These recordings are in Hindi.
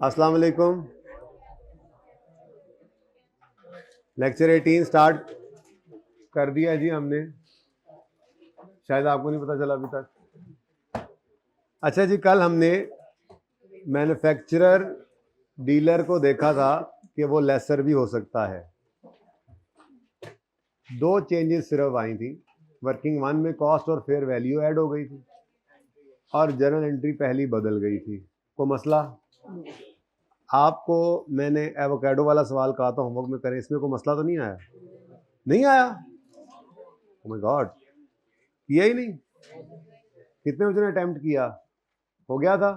अस्सलाम वालेकुम। लेक्चर 18 स्टार्ट कर दिया जी हमने, शायद आपको नहीं पता चला अभी तक। अच्छा जी, कल हमने मैन्युफैक्चरर डीलर को देखा था कि वो लेसर भी हो सकता है। दो चेंजेस सिर्फ आई थी। वर्किंग वन में कॉस्ट और फेयर वैल्यू ऐड हो गई थी और जर्नल एंट्री पहली बदल गई थी। कोई मसला? आपको मैंने एवोकाडो वाला सवाल कहा था होमवर्क में करें, इसमें कोई मसला तो नहीं आया? नहीं आया? ओह माय गॉड, किया ही नहीं? कितने बच्चों ने अटेम्प्ट किया? हो गया था?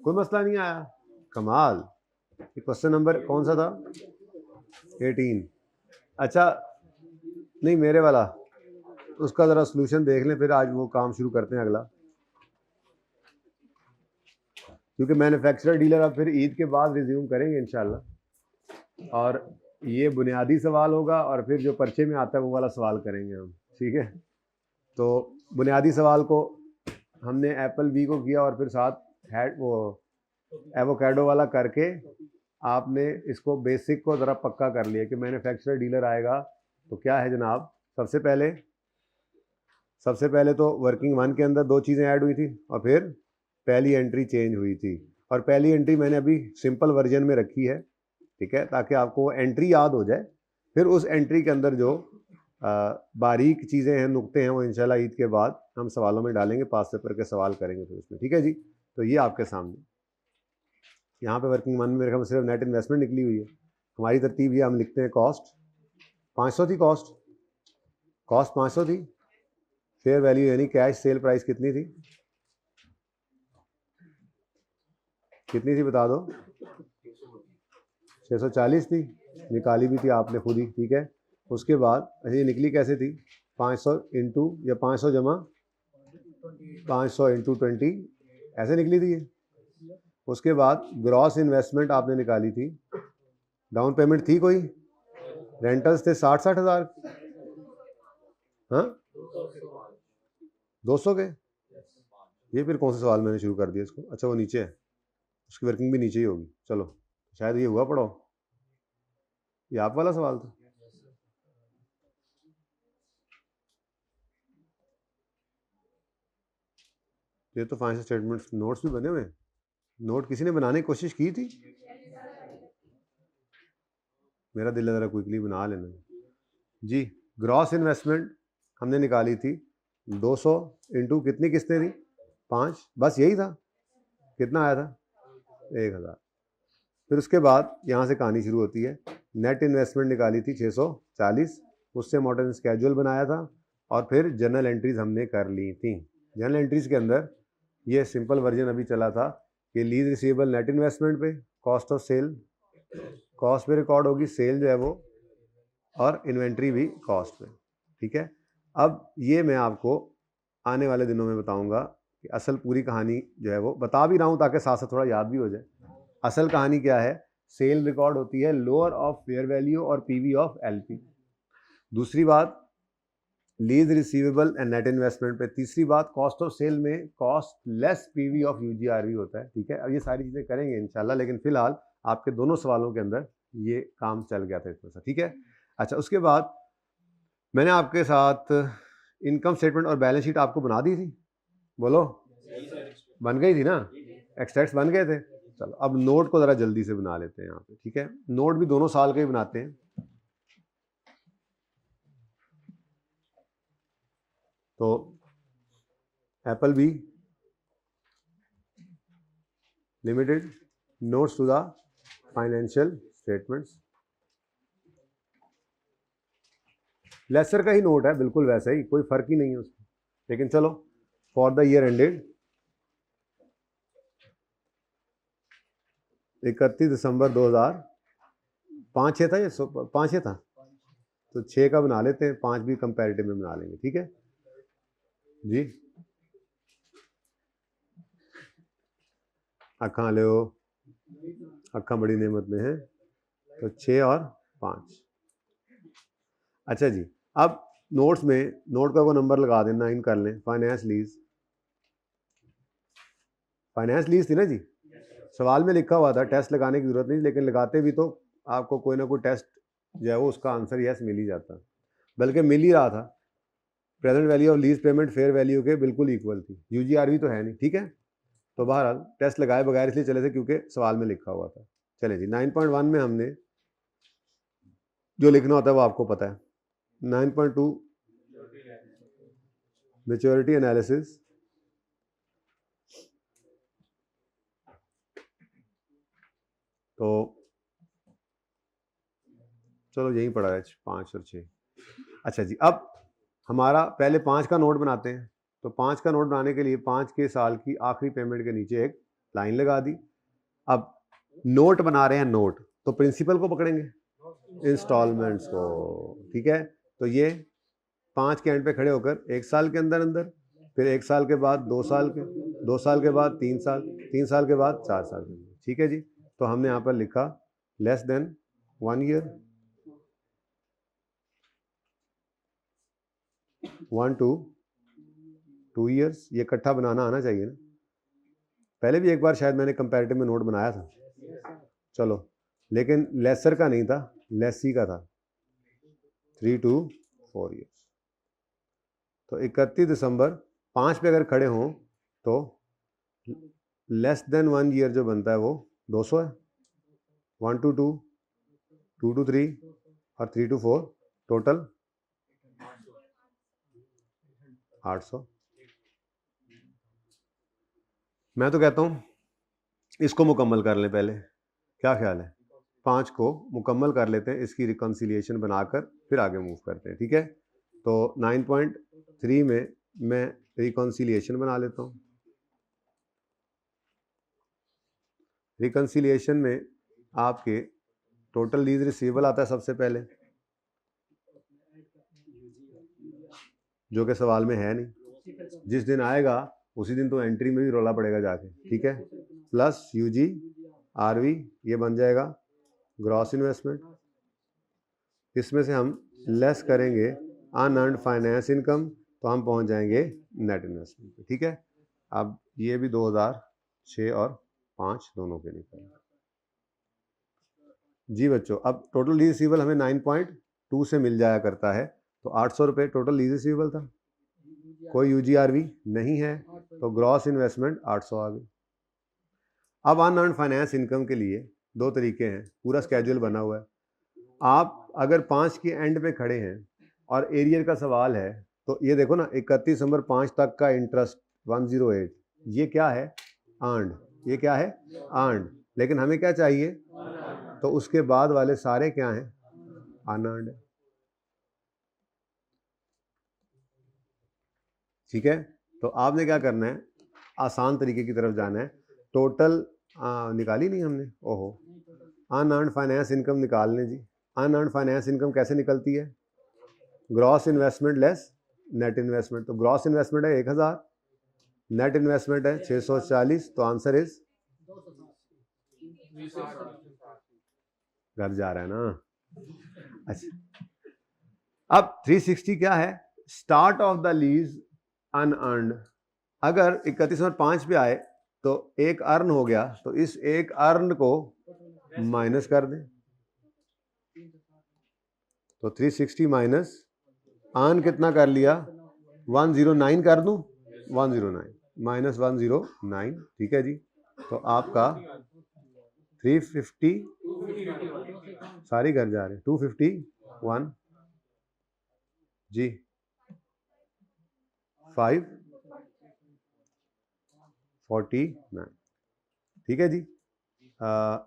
कोई मसला नहीं आया? कमाल। क्वेश्चन नंबर कौन सा था? 18। अच्छा, नहीं मेरे वाला, उसका ज़रा सोल्यूशन देख लें, फिर आज वो काम शुरू करते हैं अगला, क्योंकि मैन्युफैक्चरर डीलर अब फिर ईद के बाद रिज्यूम करेंगे इंशाल्लाह, और ये बुनियादी सवाल होगा और फिर जो पर्चे में आता है वो वाला सवाल करेंगे हम, ठीक है? तो बुनियादी सवाल को हमने एप्पल बी को किया और फिर साथ हैड वो एवोकाडो वाला करके आपने इसको बेसिक को ज़रा पक्का कर लिया कि मैन्युफैक्चरर डीलर आएगा तो क्या है जनाब। सबसे पहले तो वर्किंग वन के अंदर दो चीज़ें ऐड हुई थी और फिर पहली एंट्री चेंज हुई थी, और पहली एंट्री मैंने अभी सिंपल वर्जन में रखी है, ठीक है, ताकि आपको एंट्री याद हो जाए। फिर उस एंट्री के अंदर जो बारीक चीज़ें हैं, नुक्ते हैं, वो इंशाल्लाह ईद के बाद हम सवालों में डालेंगे, पास पेपर के सवाल करेंगे फिर उसमें, ठीक है जी। तो ये आपके सामने यहाँ पे वर्किंग वन में मेरे ख्याल में सिर्फ नेट इन्वेस्टमेंट निकली हुई है। हमारी तरतीब ये हम लिखते हैं, कॉस्ट 500 थी, कॉस्ट 500 थी, फेयर वैल्यू यानी कैश सेल प्राइस कितनी थी? कितनी थी बता दो? 640 थी, निकाली भी थी आपने खुद ही, ठीक है। उसके बाद अच्छा ये निकली कैसे थी? 500 इंटू या 500 जमा 500 इंटू 20, ऐसे निकली थी ये। उसके बाद ग्रॉस इन्वेस्टमेंट आपने निकाली थी, डाउन पेमेंट थी कोई, रेंटल्स थे 60 हज़ार, हाँ 200 के। ये फिर कौन सा सवाल मैंने शुरू कर दिया इसको? अच्छा वो नीचे है, उसकी वर्किंग भी नीचे ही होगी, चलो शायद ये हुआ पढ़ो, ये आप वाला सवाल था। ये तो फाइनेंशियल स्टेटमेंट्स नोट्स भी बने हुए हैं, नोट किसी ने बनाने की कोशिश की थी? मेरा दिल है ज़रा क्विकली बना लेना जी। ग्रॉस इन्वेस्टमेंट हमने निकाली थी 200 इंटू कितनी किस्तें थी? 5, बस यही था। कितना आया था? 1000। फिर उसके बाद यहाँ से कहानी शुरू होती है। नेट इन्वेस्टमेंट निकाली थी 640, उससे अमाउंट स्केड्यूल बनाया था और फिर जर्नल एंट्रीज हमने कर ली थी। जर्नल एंट्रीज के अंदर ये सिंपल वर्जन अभी चला था कि लीज रिसीवेबल नेट इन्वेस्टमेंट पे, कॉस्ट ऑफ सेल कॉस्ट पे रिकॉर्ड होगी, सेल जो है वो, और इन्वेंट्री भी कॉस्ट पे, ठीक है। अब ये मैं आपको आने वाले दिनों में बताऊंगा कि असल पूरी कहानी जो है वो बता भी रहा हूँ ताकि साथ साथ थोड़ा याद भी हो जाए। असल कहानी क्या है? सेल रिकॉर्ड होती है लोअर ऑफ फेयर वैल्यू और पीवी ऑफ एलपी। दूसरी बात lease receivable and net investment पे। तीसरी बात कॉस्ट ऑफ सेल में cost less PV of UGRV होता है, ठीक है। अब ये सारी चीज़ें करेंगे इंशाल्लाह, लेकिन फिलहाल आपके दोनों सवालों के अंदर ये काम चल गया था इसमें से, ठीक है। अच्छा, उसके बाद मैंने आपके साथ इनकम स्टेटमेंट और बैलेंस शीट आपको बना दी थी, बोलो बन गई थी ना? एक्सट्रैक्ट्स बन गए थे। चलो अब नोट को ज़रा जल्दी से बना लेते हैं यहाँ पे, ठीक है। नोट भी दोनों साल के ही बनाते हैं। तो Apple B limited notes to the financial statements, lessor का ही नोट है, बिल्कुल वैसा ही, कोई फर्क ही नहीं है उसमें, लेकिन चलो फॉर द ईयर एंडेड 31 दिसंबर 2005 था, ये 5 था, तो 6 का बना लेते हैं, 5 भी कंपैरेटिव में बना लेंगे, ठीक है जी। अखा ले अखा बड़ी नेमत में है, तो 6 और 5। अच्छा जी, अब नोट्स में नोट का को नंबर लगा देना, इन कर लें। फाइनेंस लीज थी ना जी, सवाल में लिखा हुआ था, टेस्ट लगाने की जरूरत नहीं, लेकिन लगाते भी तो आपको कोई ना कोई टेस्ट जो है वो उसका आंसर यस मिल ही जाता, बल्कि मिल ही रहा था। Present value of lease payment fair value के बिल्कुल इक्वल थी, यूजीआरवी तो है नहीं, ठीक है। तो बहरहाल टेस्ट लगाए बगैर इसलिए चले थे क्योंकि सवाल में लिखा हुआ था। चले जी, 9.1 में हमने जो लिखना होता है वो आपको पता है। 9.2 मैच्योरिटी एनालिसिस। तो चलो यही पड़ा है 5 और 6। अच्छा जी, अब हमारा पहले 5 का नोट बनाते हैं। तो 5 का नोट बनाने के लिए 5 के साल की आखिरी पेमेंट के नीचे एक लाइन लगा दी। अब नोट बना रहे हैं नोट, तो प्रिंसिपल को पकड़ेंगे, इंस्टॉलमेंट्स को, ठीक है। तो ये 5 के एंड पे खड़े होकर 1 साल के अंदर अंदर, फिर 1 साल के बाद 2 साल के, 2 साल के बाद 3 साल, 3 साल के बाद 4 साल के अंदर, ठीक है जी। तो हमने यहाँ पर लिखा less than 1 year, 1 to 2 years. ये इकट्ठा बनाना आना चाहिए ना। पहले भी एक बार शायद मैंने कंपैरेटिव में नोट बनाया था, चलो, लेकिन लेसर का नहीं था, लेसी का था, 3 to 4 ईयर्स। तो 31 दिसंबर 5 पे अगर खड़े हों तो लेस देन 1 ईयर जो बनता है वो 200 है, 1 to 2, 2 to 3 और 3 to 4, टोटल 800। मैं तो कहता हूँ इसको मुकम्मल कर लें पहले, क्या ख्याल है? 5 को मुकम्मल कर लेते हैं, इसकी रिकन्सिलिएशन बनाकर फिर आगे मूव करते हैं, ठीक है। तो 9.3 में मैं रिकन्सिलिएशन बना लेता हूँ। रिकन्सिलिएशन में आपके टोटल लीज रिसीवेबल आता है सबसे पहले, जो कि सवाल में है नहीं। जिस दिन आएगा उसी दिन तो एंट्री में भी रोला पड़ेगा जाके, ठीक है। प्लस यूजी आरवी, ये बन जाएगा ग्रॉस इन्वेस्टमेंट। इसमें से हम लेस करेंगे अनअर्न्ड फाइनेंस इनकम, तो हम पहुंच जाएंगे नेट इन्वेस्टमेंट पे, ठीक है। अब ये भी 2006 और 5 दोनों के निकल जी बच्चों। अब टोटल लीज रिसीवेबल हमें 9.2 से मिल जाया करता है, तो 800 रुपये टोटल लीज रिसीवेबल था, कोई यूजीआरवी नहीं है, तो ग्रॉस इन्वेस्टमेंट 800 आ गई। अब अनअर्न्ड फाइनेंस इनकम के लिए 2 तरीके हैं, पूरा स्केड्यूल बना हुआ है। आप अगर 5 के एंड पे खड़े हैं और एरियर का सवाल है, तो ये देखो ना, 31 दिसंबर 5 तक का इंटरेस्ट 108, ये क्या है? अर्न्ड। ये क्या है? अर्न्ड। लेकिन हमें क्या चाहिए? तो उसके बाद वाले सारे क्या हैं? अनअर्न्ड है, ठीक है। तो आपने क्या करना है, आसान तरीके की तरफ जाना है। टोटल निकाली नहीं हमने, ओहो, अनअर्न्ड फाइनेंस इनकम निकाल लें जी। अनअर्न्ड फाइनेंस इनकम कैसे निकलती है? Gross investment less net investment. तो ग्रॉस इन्वेस्टमेंट है 1000, नेट इन्वेस्टमेंट है 640, तो आंसर इज घर जा रहा है ना। अच्छा, अब 360 क्या है? Start of the lease unearned. अगर 31/5 पे आए तो एक अर्न हो गया, तो इस एक अर्न को माइनस कर दें, तो 360 माइनस अर्न कितना कर लिया? 109 कर दूं, 109 माइनस 109, ठीक है जी। तो आपका 350, सारी घर जा रहे हैं, 251 जी, 549, ठीक है जी।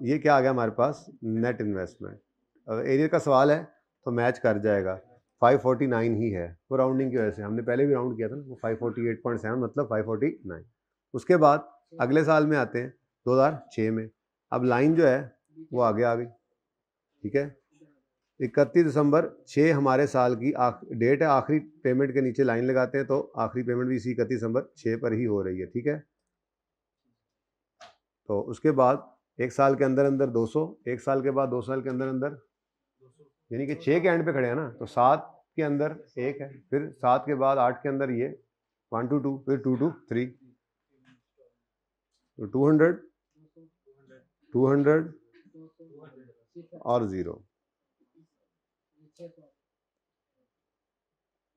ये क्या आ गया हमारे पास? Net investment. एरिया का सवाल है तो मैच कर जाएगा, 549 ही है, वो राउंडिंग की वजह से, हमने पहले भी राउंड किया था ना, वो 548.7 मतलब 549। उसके बाद अगले साल में आते हैं 2006 में। अब लाइन जो है वो आगे आ गई, ठीक है। 31 दिसंबर 6 हमारे साल की डेट है, आखिरी पेमेंट के नीचे लाइन लगाते हैं, तो आखिरी पेमेंट भी इसी 31 दिसंबर 6 पर ही हो रही है, ठीक है। तो उसके बाद 1 साल के अंदर अंदर 200, 1 साल के बाद 2 साल के अंदर अंदर, यानी कि 6 के एंड पे खड़े हैं ना, तो 7 के अंदर 1 है, फिर 7 के बाद 8 के अंदर ये 1 to 2, फिर 2 to 3, तो 200, 200 और 0।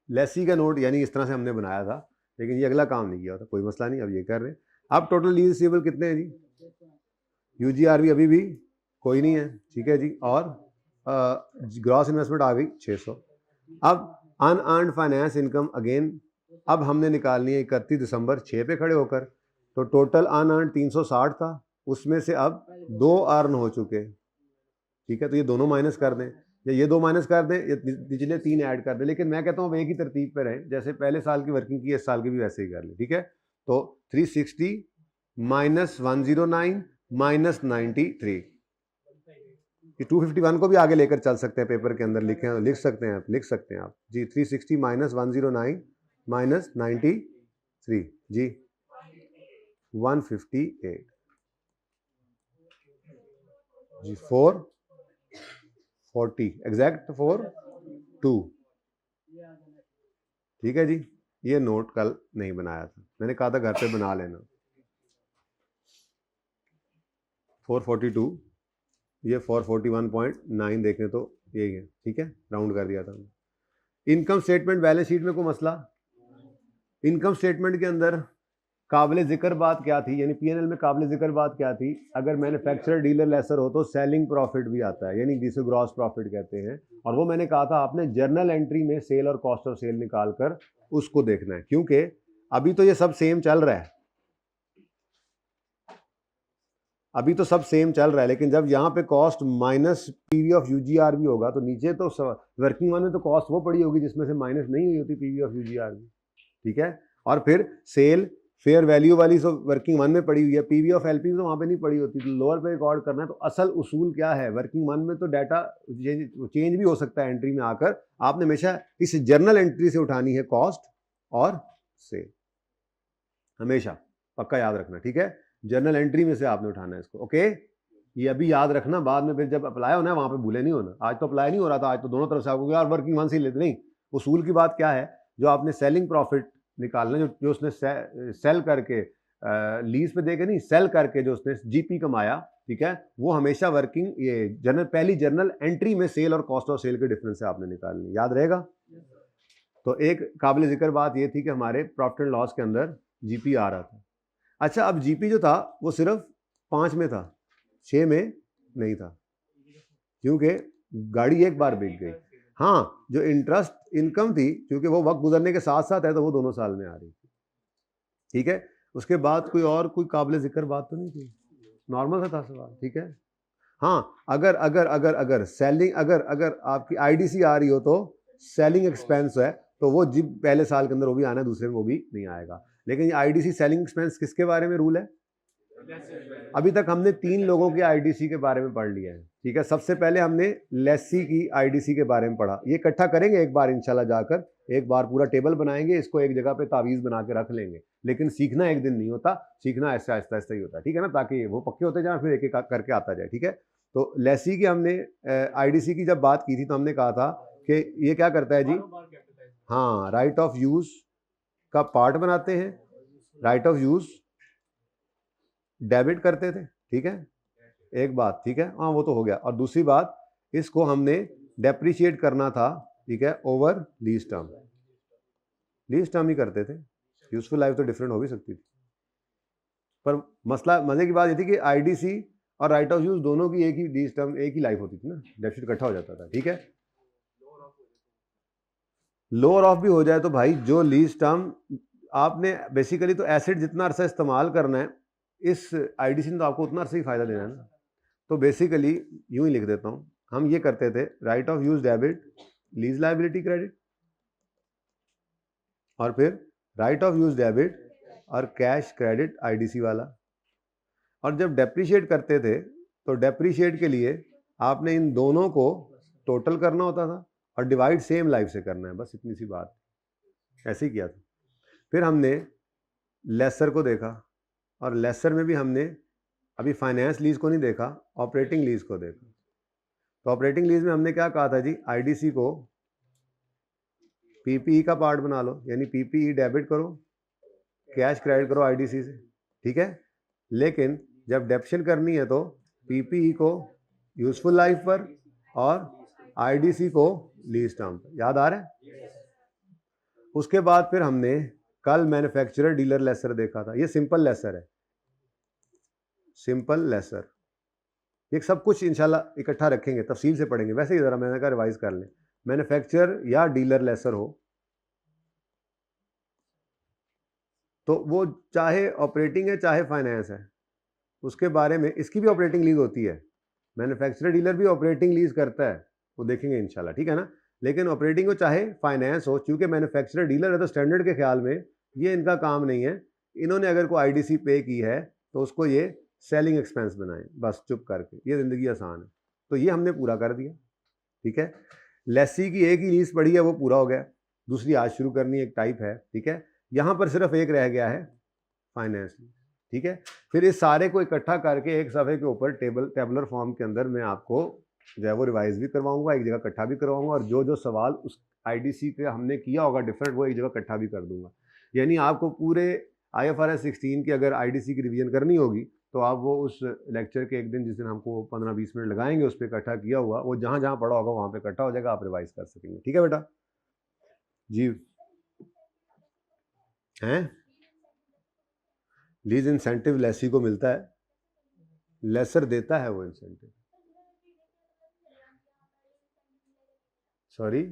लेसी का नोट यानी इस तरह से हमने बनाया था, लेकिन ये अगला काम नहीं किया था, कोई मसला नहीं, अब ये कर रहे हैं। अब टोटल लीज रिसीवेबल कितने हैं जी? यूजीआरबी अभी भी कोई नहीं है, ठीक है जी, और ग्रॉस इन्वेस्टमेंट आ गई 600। अब अनअर्न्ड फाइनेंस इनकम अगेन अब हमने निकालनी है 31 दिसंबर 6 पे खड़े होकर। तो टोटल अनअर्न्ड 360 था, उसमें से अब 2 अर्न हो चुके, ठीक है, तो ये दोनों माइनस कर दें, या ये 2 माइनस कर दें, पिछले 3 ऐड कर दें। लेकिन मैं कहता हूँ एक ही तरतीब पे रहें, जैसे पहले साल की वर्किंग की इस साल की भी वैसे ही कर लें, ठीक है। तो 360 माइनस 109 माइनस 93, ये 251 को भी आगे लेकर चल सकते हैं, पेपर के अंदर लिख सकते हैं आप जी। 360 माइनस 109 माइनस 93 जी 158 जी 440 एग्जैक्ट 42, ठीक है जी। ये नोट कल नहीं बनाया था, मैंने कहा था घर पे बना लेना। 442, ये 441.9 देखें तो यही है, ठीक है, राउंड कर दिया था। इनकम स्टेटमेंट बैलेंस शीट में कोई मसला? इनकम स्टेटमेंट के अंदर काबिल जिक्र बात क्या थी, यानी पीएनएल में काबिल जिक्र बात क्या थी? अगर मैन्युफैक्चरर डीलर लेसर हो तो सेलिंग प्रॉफिट भी आता है, यानी जिसे ग्रॉस प्रॉफिट कहते हैं। और वो मैंने कहा था आपने जर्नल एंट्री में सेल और कॉस्ट ऑफ सेल निकाल कर उसको देखना है, क्योंकि अभी तो ये सब सेम चल रहा है, अभी तो सब सेम चल रहा है, लेकिन जब यहाँ पे कॉस्ट माइनस पीवी ऑफ यूजीआरबी होगा तो नीचे तो वर्किंग वन में तो कॉस्ट वो पड़ी होगी जिसमें से माइनस नहीं हुई होती पीवी ऑफ यूजीआरबी, ठीक है। और फिर सेल फेयर वैल्यू वाली सब वर्किंग वन में पड़ी हुई है, पीवी ऑफ एलपी तो वहाँ पे नहीं पड़ी होती, तो लोअर पे रिकॉर्ड करना है। तो असल उसूल क्या है, वर्किंग वन में तो डाटा चेंज भी हो सकता है एंट्री में आकर, आपने हमेशा इस जर्नल एंट्री से उठानी है कॉस्ट और सेल, हमेशा पक्का याद रखना, ठीक है। जर्नल एंट्री में से आपने उठाना है इसको, ओके। ये अभी याद रखना, बाद में फिर जब अप्लाई होना है वहां पे भूले नहीं होना। आज तो अप्लाई नहीं हो रहा था, आज तो दोनों तरफ से आपको यार वर्किंग वन से ही लेते नहीं। उसूल की बात क्या है, जो आपने सेलिंग प्रॉफिट निकालना, जो उसने सेल करके लीज पे देके नहीं, सेल करके जो उसने जीपी कमाया, ठीक है, वो हमेशा वर्किंग ये जर्नल पहली जर्नल एंट्री में सेल और कॉस्ट ऑफ सेल के डिफरेंस से आपने निकालनी, याद रहेगा। तो एक काबिल जिक्र बात ये थी कि हमारे प्रॉफिट एंड लॉस के अंदर जीपी आ रहा था। अच्छा, अब जीपी जो था वो सिर्फ 5 में था, 6 में नहीं था, क्योंकि गाड़ी एक बार बिक गई। हाँ, जो इंटरेस्ट इनकम थी, क्योंकि वो वक्त गुजरने के साथ साथ है, तो वो दोनों साल में आ रही थी, ठीक है। उसके बाद कोई काबिल जिक्र बात तो नहीं थी, नॉर्मल सा था सवाल, ठीक है। हाँ, अगर सेलिंग अगर आपकी आईडीसी आ रही हो तो सेलिंग एक्सपेंस है, तो वो जिप पहले साल के अंदर वो भी आना है, दूसरे में वो भी नहीं आएगा। लेकिन आईडीसी सेलिंग एक्सपेंस किसके बारे में रूल है? अभी तक हमने 3 लोगों के आईडीसी के बारे में पढ़ लिया है, ठीक है। सबसे पहले हमने लेसी की आईडीसी के बारे में पढ़ा, ये इकट्ठा करेंगे एक बार इंशाल्लाह, जाकर एक बार पूरा टेबल बनाएंगे, इसको एक जगह पे तावीज़ बना के रख लेंगे। लेकिन सीखना एक दिन नहीं होता, सीखना ऐसा आहिस्ता आहिस्ता ही होता है, ठीक है ना, ताकि वो पक्के होते जाए, फिर एक एक करके आता जाए, ठीक है। तो लेसी की हमने आईडीसी की जब बात की थी तो हमने कहा था कि ये क्या करता है जी, हाँ, राइट ऑफ यूज का पार्ट बनाते हैं, राइट ऑफ यूज डेबिट करते थे, ठीक है, एक बात, ठीक है, हाँ वो तो हो गया। और दूसरी बात, इसको हमने डेप्रिशिएट करना था, ठीक है, over lease term, lease term ही करते थे, यूजफुल लाइफ तो डिफरेंट हो भी सकती थी, पर मसला मजे की बात ये थी कि आईडीसी और राइट ऑफ यूज दोनों की एक ही लीज टर्म, एक ही लाइफ होती थी ना, डेप्रिशिएट इकट्ठा हो जाता था, ठीक है। लोअर ऑफ भी हो जाए तो भाई जो लीज टर्म आपने बेसिकली तो एसेट जितना अरसा इस्तेमाल करना है, इस आईडीसी ने तो आपको उतना अरसा ही फायदा देना है ना। तो बेसिकली यूं ही लिख देता हूं, हम ये करते थे right of use debit, lease liability credit, और फिर राइट ऑफ यूज डेबिट और कैश क्रेडिट आईडीसी वाला। और जब डेप्रिशिएट करते थे तो डेप्रिशिएट के लिए आपने इन दोनों को टोटल करना होता था और डिवाइड सेम लाइफ से करना है, बस इतनी सी बात, ऐसे ही किया था। फिर हमने लेसर को देखा, और लेसर में भी हमने अभी फाइनेंस लीज को नहीं देखा, ऑपरेटिंग लीज को देखा। तो ऑपरेटिंग लीज में हमने क्या कहा था जी, आईडीसी को पीपीई का पार्ट बना लो, यानी पीपीई डेबिट करो, कैश क्रेडिट करो आईडीसी से, ठीक है। लेकिन जब डेप्शन करनी है तो पीपीई को यूजफुल लाइफ पर और आईडीसी को लीज टर्म पर। याद आ रहा है? उसके बाद फिर हमने कल मैन्युफैक्चरर डीलर लेसर देखा था। ये सिंपल लेसर है, सिंपल लेसर। ये सब कुछ इंशाल्लाह इकट्ठा रखेंगे, तफसील से पढ़ेंगे। वैसे ही ज़रा मैंने कहा रिवाइज कर लें। मैन्युफैक्चरर या डीलर लेसर हो तो वो चाहे ऑपरेटिंग है चाहे फाइनेंस है, उसके बारे में, इसकी भी ऑपरेटिंग लीज होती है। मैन्युफैक्चरर डीलर भी ऑपरेटिंग लीज करता है, वो देखेंगे इंशाल्लाह, ठीक है ना। लेकिन ऑपरेटिंग हो चाहे फाइनेंस हो, चूंकि मैन्युफैक्चरर डीलर है तो स्टैंडर्ड के ख्याल में ये इनका काम नहीं है। इन्होंने अगर कोई आईडीसी पे की है तो उसको ये सेलिंग एक्सपेंस बनाएं, बस चुप करके, ये ज़िंदगी आसान है। तो ये हमने पूरा कर दिया, ठीक है। लेसी की एक ही लीज पड़ी है, वो पूरा हो गया। दूसरी आज शुरू करनी एक टाइप है, ठीक है। यहाँ पर सिर्फ एक रह गया है, फाइनेंस लीज, ठीक है। फिर इस सारे को इकट्ठा करके एक सफ़े के ऊपर टेबुलर फॉर्म के अंदर मैं आपको जो है वो रिवाइज भी करवाऊंगा, एक जगह इकट्ठा भी करवाऊंगा, और जो जो सवाल उस आईडीसी पे हमने किया होगा डिफरेंट, वो एक जगह इकट्ठा भी कर दूंगा। यानी आपको पूरे IFRS 16 की अगर आईडीसी की रिवीजन करनी होगी तो आप वो उस लेक्चर के एक दिन, जिस दिन हमको 15-20 मिनट लगाएंगे उस पर इकट्ठा किया हुआ, वो जहाँ जहाँ पढ़ा होगा वहाँ पे इकट्ठा हो जाएगा, आप रिवाइज कर सकेंगे, ठीक है बेटा जी। हैं लीज इंसेंटिव लेसी को मिलता है, लेसर देता है वो इंसेंटिव। सॉरी,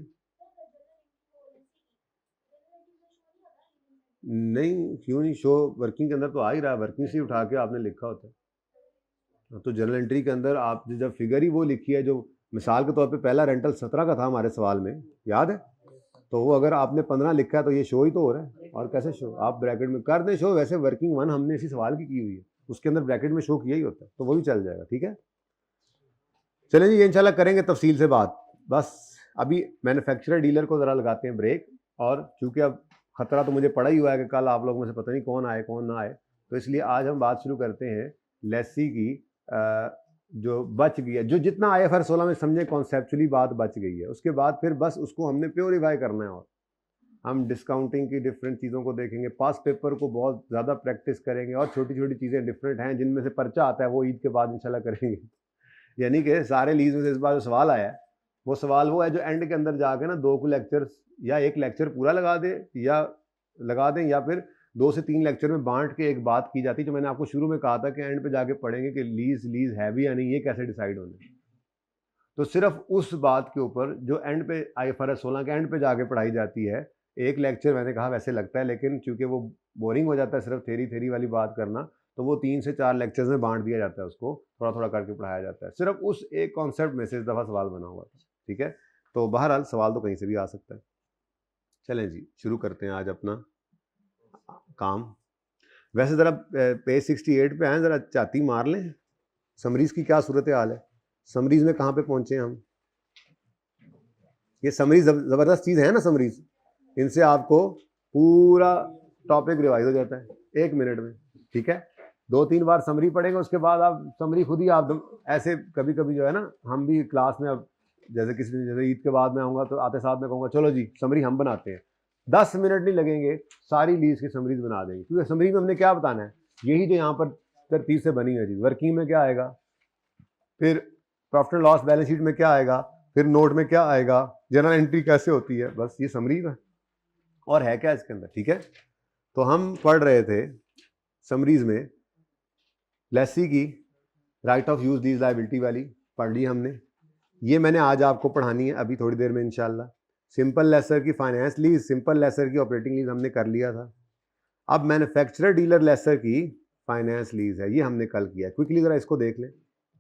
नहीं, क्यों नहीं शो? वर्किंग के अंदर तो आ ही रहा है, वर्किंग से उठा के आपने लिखा होता है। तो जर्नल एंट्री के अंदर आप जब फिगर ही वो लिखी है, जो मिसाल के तौर पे पहला रेंटल 17 का था हमारे सवाल में, याद है? तो वो अगर आपने 15 लिखा है तो ये शो ही तो हो रहा है। और कैसे शो? आप ब्रैकेट में कर दें शो। वैसे वर्किंग 1 हमने इसी सवाल की हुई है, उसके अंदर ब्रैकेट में शो किया ही होता है, तो वो भी चल जाएगा, ठीक है। चलें जी, ये इंशाल्लाह करेंगे तफसील से बात। बस अभी मैन्युफैक्चरर डीलर को ज़रा लगाते हैं ब्रेक, और चूँकि अब ख़तरा तो मुझे पड़ा ही हुआ है कि कल आप लोगों में से पता नहीं कौन आए कौन ना आए, तो इसलिए आज हम बात शुरू करते हैं लेसी की, जो बच गई है, जो जितना IFRS 16 में समझे कॉन्सेप्चुअली बात बच गई है, उसके बाद फिर बस उसको हमने प्योरीफाई करना है। और हम डिस्काउंटिंग की डिफरेंट चीज़ों को देखेंगे, पास पेपर को बहुत ज़्यादा प्रैक्टिस करेंगे, और छोटी छोटी चीज़ें डिफरेंट हैं जिनमें से पर्चा आता है, वो ईद के बाद इंशाल्लाह करेंगे। यानी कि सारे लीज में से इस बार जो सवाल आया है, वो सवाल वो है जो एंड के अंदर जाके ना 2 लेक्चर्स या 1 लेक्चर पूरा लगा दें, या फिर 2 से 3 लेक्चर में बांट के एक बात की जाती है, जो मैंने आपको शुरू में कहा था कि एंड पे जाके पढ़ेंगे कि लीज है भी या नहीं, ये कैसे डिसाइड होने। तो सिर्फ उस बात के ऊपर जो एंड पे IFRS 16 के एंड पे जाके पढ़ाई जाती है, एक लेक्चर मैंने कहा वैसे लगता है, लेकिन चूंकि वो बोरिंग हो जाता है सिर्फ थेरी वाली बात करना, तो वो 3 से 4 लेक्चर्स में बांट दिया जाता है, उसको थोड़ा थोड़ा करके पढ़ाया जाता है। सिर्फ उस एक कॉन्सेप्ट में से इस दफ़ा सवाल बना हुआ था, ठीक है। तो बहरहाल सवाल तो कहीं से भी आ सकता है। चलें जी, शुरू करते हैं आज अपना काम। वैसे ज़रा पेज 68 पे आए, ज़रा चाती मार लें समरीज़ की क्या सूरत हाल है, समरीज़ में कहाँ पे पहुँचे हम। ये समरीज़ ज़बरदस्त चीज़ है ना, समरीज़, इनसे आपको पूरा टॉपिक रिवाइज हो जाता है 1 मिनट में, ठीक है। 2-3 बार समरी पढ़ेंगे, उसके बाद आप समरी खुद ही आप ऐसे कभी कभी जो है ना, हम भी क्लास में, अब जैसे ईद के बाद में आऊँगा तो आते साथ में कहूँगा चलो जी समरी हम बनाते हैं, 10 मिनट नहीं लगेंगे, सारी लीज की समरीज बना देंगे। क्योंकि समरी में हमने क्या बताना है, यही जो यहाँ पर तरतीब से बनी है चीज़। वर्किंग में क्या आएगा, फिर profit and loss balance sheet में क्या आएगा, फिर नोट में क्या आएगा, जर्नल एंट्री कैसे होती है, बस ये समरी है। और है क्या इसके अंदर, ठीक है। तो हम पढ़ रहे थे समरीज में लेसी की right of use lease liability वाली पढ़ ली हमने, ये मैंने आज आपको पढ़ानी है अभी थोड़ी देर में इंशाल्लाह। सिंपल लेसर की फाइनेंस लीज, सिंपल लेसर की ऑपरेटिंग लीज हमने कर लिया था। अब मैन्युफैक्चरर डीलर लेसर की फाइनेंस लीज है, ये हमने कल किया। क्विकली ज़रा इसको देख लें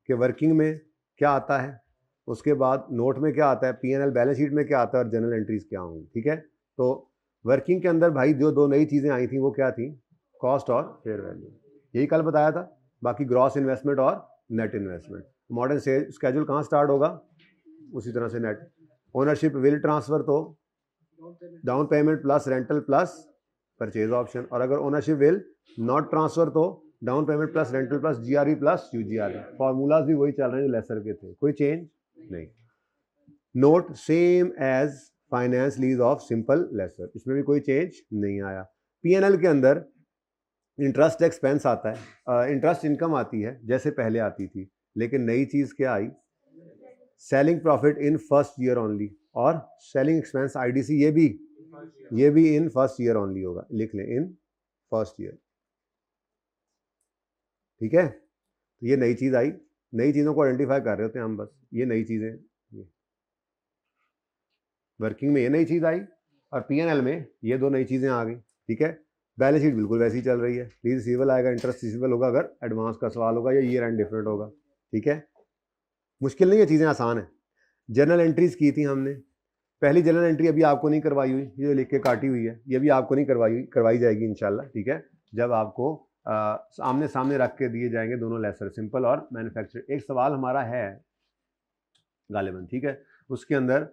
कि वर्किंग में क्या आता है, उसके बाद नोट में क्या आता है, P&L बैलेंस शीट में क्या आता है, और जनरल एंट्रीज क्या होंगी, ठीक है। तो वर्किंग के अंदर भाई जो 2 नई चीज़ें आई थी वो क्या थी, कॉस्ट और फेयर वैल्यू, यही कल बताया था। बाकी ग्रॉस इन्वेस्टमेंट और नेट इन्वेस्टमेंट। मॉडर्न स्केड्यूल कहाँ स्टार्ट होगा, उसी तरह से नेट ओनरशिप विल ट्रांसफर, तो down payment plus rental plus purchase option, और अगर ओनरशिप विल नॉट ट्रांसफर तो down payment plus rental plus GRE plus UGRE। Formulas भी वही चल रहे हैं जो लेसर के थे, कोई चेंज नहीं। Note same as finance lease of simple lessor, इसमें भी कोई चेंज नहीं आया। P&L के अंदर इंटरेस्ट एक्सपेंस आता है, इंटरेस्ट इनकम आती है जैसे पहले आती थी, लेकिन नई चीज क्या आई, selling profit in first year only, और सेलिंग एक्सपेंस आईडीसी ये भी इन फर्स्ट ईयर ओनली होगा, लिख लें इन फर्स्ट ईयर। ठीक है, तो ये नई चीज आई, नई चीजों को आइडेंटिफाई कर रहे होते हैं हम, बस ये नई चीजें, ये वर्किंग में ये नई चीज आई और पीएनएल में ये दो नई चीजें आ गई। ठीक है, बैलेंस शीट बिल्कुल वैसी चल रही है, लीज रिसीवेबल आएगा, इंटरेस्ट रिसीवेबल होगा अगर एडवांस का सवाल होगा, या ईयर एंड डिफरेंट होगा। ठीक है, मुश्किल नहीं है, चीज़ें आसान है। जर्नल एंट्रीज की थी हमने, पहली जर्नल एंट्री अभी आपको नहीं करवाई हुई, ये लिख के काटी हुई है, ये भी आपको नहीं करवाई जाएगी इंशाल्लाह। ठीक है, जब आपको आमने सामने रख के दिए जाएंगे दोनों लेसर, सिंपल और मैन्युफैक्चर। एक सवाल हमारा है गालिबन, ठीक है, उसके अंदर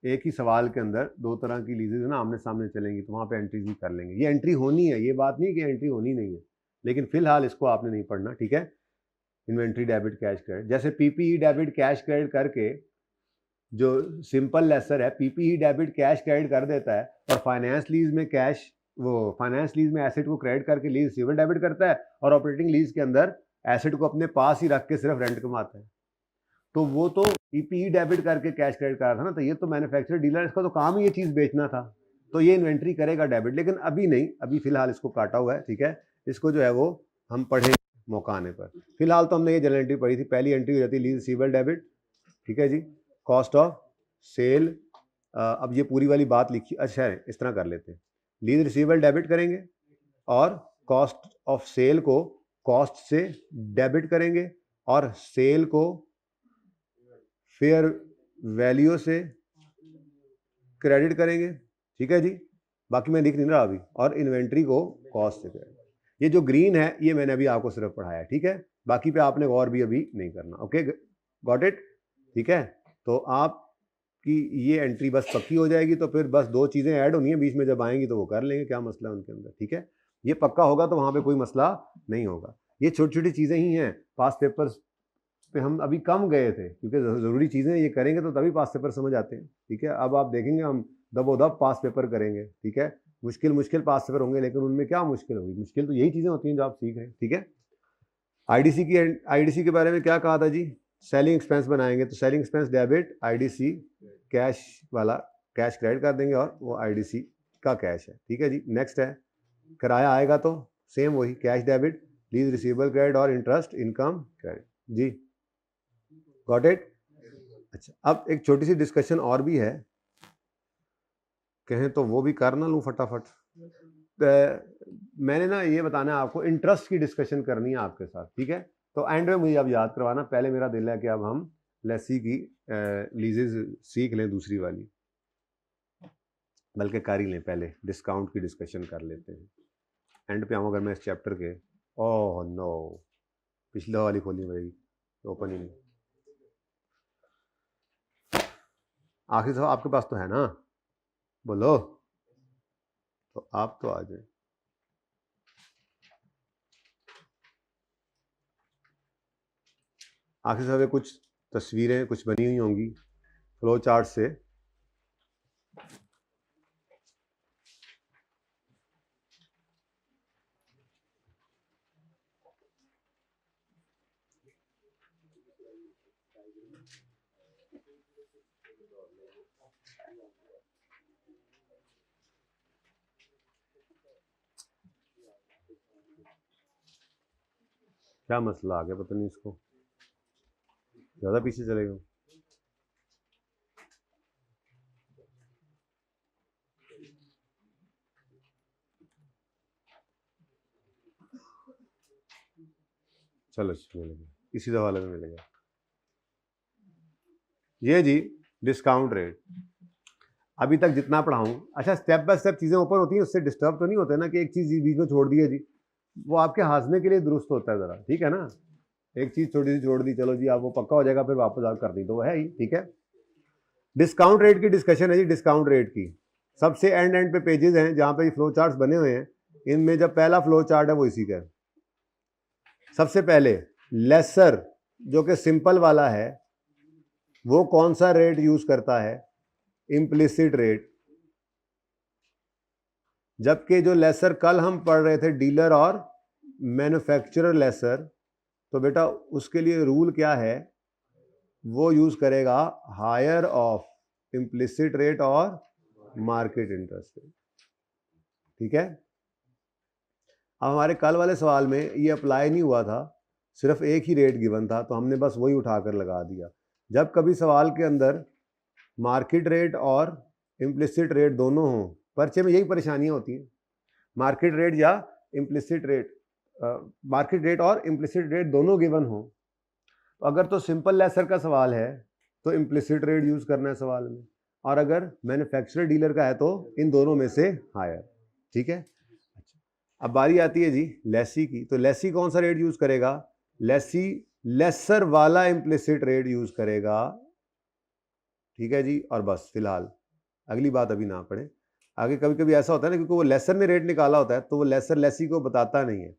एक ही सवाल के अंदर दो तरह की लीजेज ना आमने सामने चलेंगी, तो वहाँ पे एंट्रीज भी कर लेंगे। ये एंट्री होनी है, ये बात नहीं कि एंट्री होनी नहीं है, लेकिन फिलहाल इसको आपने नहीं पढ़ना। ठीक है, इन्वेंट्री डेबिट कैश क्रेडिट, जैसे पीपीई डेबिट कैश क्रेडिट करके जो सिंपल लेसर है पीपीई डेबिट कैश क्रेडिट कर देता है, और फाइनेंस लीज में फाइनेंस लीज में एसेट को क्रेडिट करके लीज रिसीवेबल डेबिट करता है, और ऑपरेटिंग लीज के अंदर एसेट को अपने पास ही रख के सिर्फ रेंट कमाता है। तो वो तो पीपीई डेबिट करके कैश क्रेडिट करा था ना, तो ये तो मैन्युफैक्चरर डीलर, इसका तो काम ही ये चीज बेचना था, तो ये इन्वेंट्री करेगा डेबिट, लेकिन अभी नहीं, अभी फिलहाल इसको काटा हुआ है। ठीक है, इसको जो है वो हम पढ़ेंगे मौका आने पर। फिलहाल तो हमने ये जनरल एंट्री पढ़ी थी। पहली एंट्री हो जाती है लीज रिसीवेबल डेबिट। ठीक है जी, कॉस्ट ऑफ सेल, अब ये पूरी वाली बात लिखी, अच्छा है इस तरह कर लेते हैं, लीज रिसीवेबल डेबिट करेंगे और कॉस्ट ऑफ सेल को कॉस्ट से डेबिट करेंगे, और सेल को फेयर वैल्यू से क्रेडिट करेंगे। ठीक है जी, बाकी मैं लिख नहीं रहा अभी, और इन्वेंट्री को कॉस्ट से क्रेडिट। ये जो ग्रीन है ये मैंने अभी आपको सिर्फ पढ़ाया। ठीक है, बाकी पे आपने गौर भी अभी नहीं करना। Okay, got it. ठीक है, तो आपकी ये एंट्री बस पक्की हो जाएगी, तो फिर बस दो चीज़ें ऐड होनी है बीच में, जब आएंगी तो वो कर लेंगे, क्या मसला है उनके अंदर। ठीक है, ये पक्का होगा तो वहाँ पे कोई मसला नहीं होगा। ये छोटी छोटी चीज़ें ही हैं, पास पेपर्स पे हम अभी कम गए थे, क्योंकि ज़रूरी चीज़ें ये करेंगे तो तभी पास पेपर समझ आते हैं। ठीक है, अब आप देखेंगे हम दबोदब पास पेपर करेंगे। ठीक है, मुश्किल पास पेपर होंगे, लेकिन उनमें क्या मुश्किल होगी, मुश्किल तो यही चीज़ें होती हैं जो आप सीख रहे हैं। ठीक है, आईडीसी के बारे में क्या कहा था जी, सेलिंग एक्सपेंस बनाएंगे, तो selling expense debit, IDC cash वाला कैश क्रेडिट कर देंगे, और वो आईडीसी का कैश है। ठीक है जी, नेक्स्ट है किराया आएगा तो सेम वही cash debit, lease receivable credit और इंटरेस्ट इनकम क्रेडिट। जी, गॉट इट। अच्छा, अब एक छोटी सी डिस्कशन और भी है, कहें तो वो भी कर ना लूँ फटाफट। मैंने ना ये बताना है आपको, इंटरेस्ट की डिस्कशन करनी है आपके साथ। ठीक है, तो एंड में मुझे अब याद करवाना, पहले मेरा दिल है कि अब हम लेसी की लीजेज सीख लें, दूसरी वाली, बल्कि कर ही लें, पहले डिस्काउंट की डिस्कशन कर लेते हैं। एंड पे आऊँ अगर मैं इस चैप्टर के, ओह नो, पिछले वाली खोलनी पड़ेगी, ओपन ही नहीं। आखिरी सवाल आपके पास तो है ना, बोलो, तो आप तो आ जाए। आखिर सवाल कुछ तस्वीरें कुछ बनी हुई होंगी फ्लो चार्ट से, क्या मसला आ गया पता नहीं, इसको ज़्यादा पीछे चलेगा। चलो मिलेगा, इसी दफा में मिलेगा। ये जी डिस्काउंट रेट, अभी तक जितना पढ़ाऊँ, अच्छा स्टेप बाय स्टेप चीज़ें ऊपर होती हैं, उससे डिस्टर्ब तो नहीं होते ना कि एक चीज़ बीच में छोड़ दी है जी, वो आपके हंसने के लिए दुरुस्त होता है ज़रा। ठीक है ना, एक चीज़ छोटी सी छोड़ दी, चलो जी आप वो पक्का हो जाएगा, फिर वापस आप कर दी तो वो है ही। ठीक है, डिस्काउंट रेट की डिस्कशन है जी, डिस्काउंट रेट की सबसे एंड पे पेजेस हैं जहाँ पे फ्लो चार्ट्स बने हुए हैं, इनमें जब पहला फ्लो चार्ट है वो इसी का है। सबसे पहले लेसर जो कि सिंपल वाला है, वो कौन सा रेट यूज करता है, इम्प्लिसिट रेट, जबकि जो लेसर कल हम पढ़ रहे थे डीलर और मैन्युफैक्चरर लेसर, तो बेटा उसके लिए रूल क्या है, वो यूज करेगा हायर ऑफ इम्प्लिसिट रेट और मार्केट इंटरेस्ट रेट। ठीक है, अब हमारे कल वाले सवाल में ये अप्लाई नहीं हुआ था, सिर्फ एक ही रेट गिवन था, तो हमने बस वही उठाकर लगा दिया। जब कभी सवाल के अंदर मार्केट रेट और इम्प्लिसिट रेट दोनों हों, पर्चे में यही परेशानियां होती हैं, मार्केट रेट या इम्प्लिसिट रेट, मार्केट रेट और इम्प्लिसिट रेट दोनों गिवन हो, तो अगर तो सिंपल लेसर का सवाल है तो इम्प्लिसिट रेट यूज करना है सवाल में, और अगर मैन्युफैक्चरर डीलर का है तो इन दोनों में से हायर। ठीक है, अच्छा, अब बारी आती है जी लेसी की। तो लेसी कौन सा रेट यूज करेगा, लेसी लेसर वाला इम्प्लिसिट रेट यूज करेगा। ठीक है जी, और बस फिलहाल अगली बात अभी ना पढ़े, आगे कभी कभी ऐसा होता है ना, क्योंकि वो लेसर ने रेट निकाला होता है तो वो लेसर लेसी को बताता नहीं है,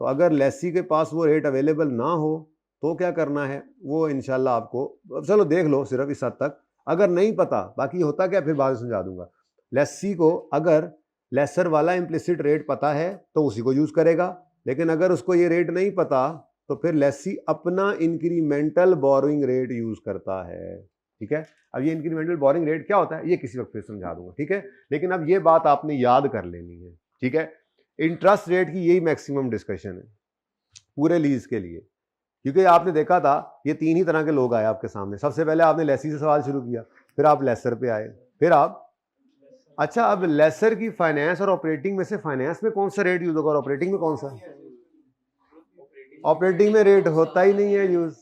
तो अगर लेसी के पास वो रेट अवेलेबल ना हो तो क्या करना है वो इंशाल्लाह आपको, चलो देख लो सिर्फ इस हद तक, अगर नहीं पता बाकी होता क्या फिर बाद में समझा दूंगा। लेसी को अगर लेसर वाला इम्प्लिसिट रेट पता है तो उसी को यूज करेगा, लेकिन अगर उसको ये रेट नहीं पता तो फिर लेसी अपना इंक्रीमेंटल बोरोइंग रेट यूज करता है। ठीक है, अब ये इंक्रीमेंटल बोरिंग रेट क्या होता है ये किसी वक्त फिर समझा दूंगा। ठीक है, लेकिन अब ये बात आपने याद कर लेनी है। ठीक है, इंटरेस्ट रेट की यही मैक्सिमम डिस्कशन है पूरे लीज के लिए, क्योंकि आपने देखा था ये तीन ही तरह के लोग आए आपके सामने। सबसे पहले आपने लेसी से सवाल शुरू किया, फिर आप लेसर पे आए, फिर आप, अच्छा अब लेसर की फाइनेंस और ऑपरेटिंग में से फाइनेंस में कौन सा रेट यूज होगा और ऑपरेटिंग में कौन सा? ऑपरेटिंग में रेट होता ही नहीं है यूज,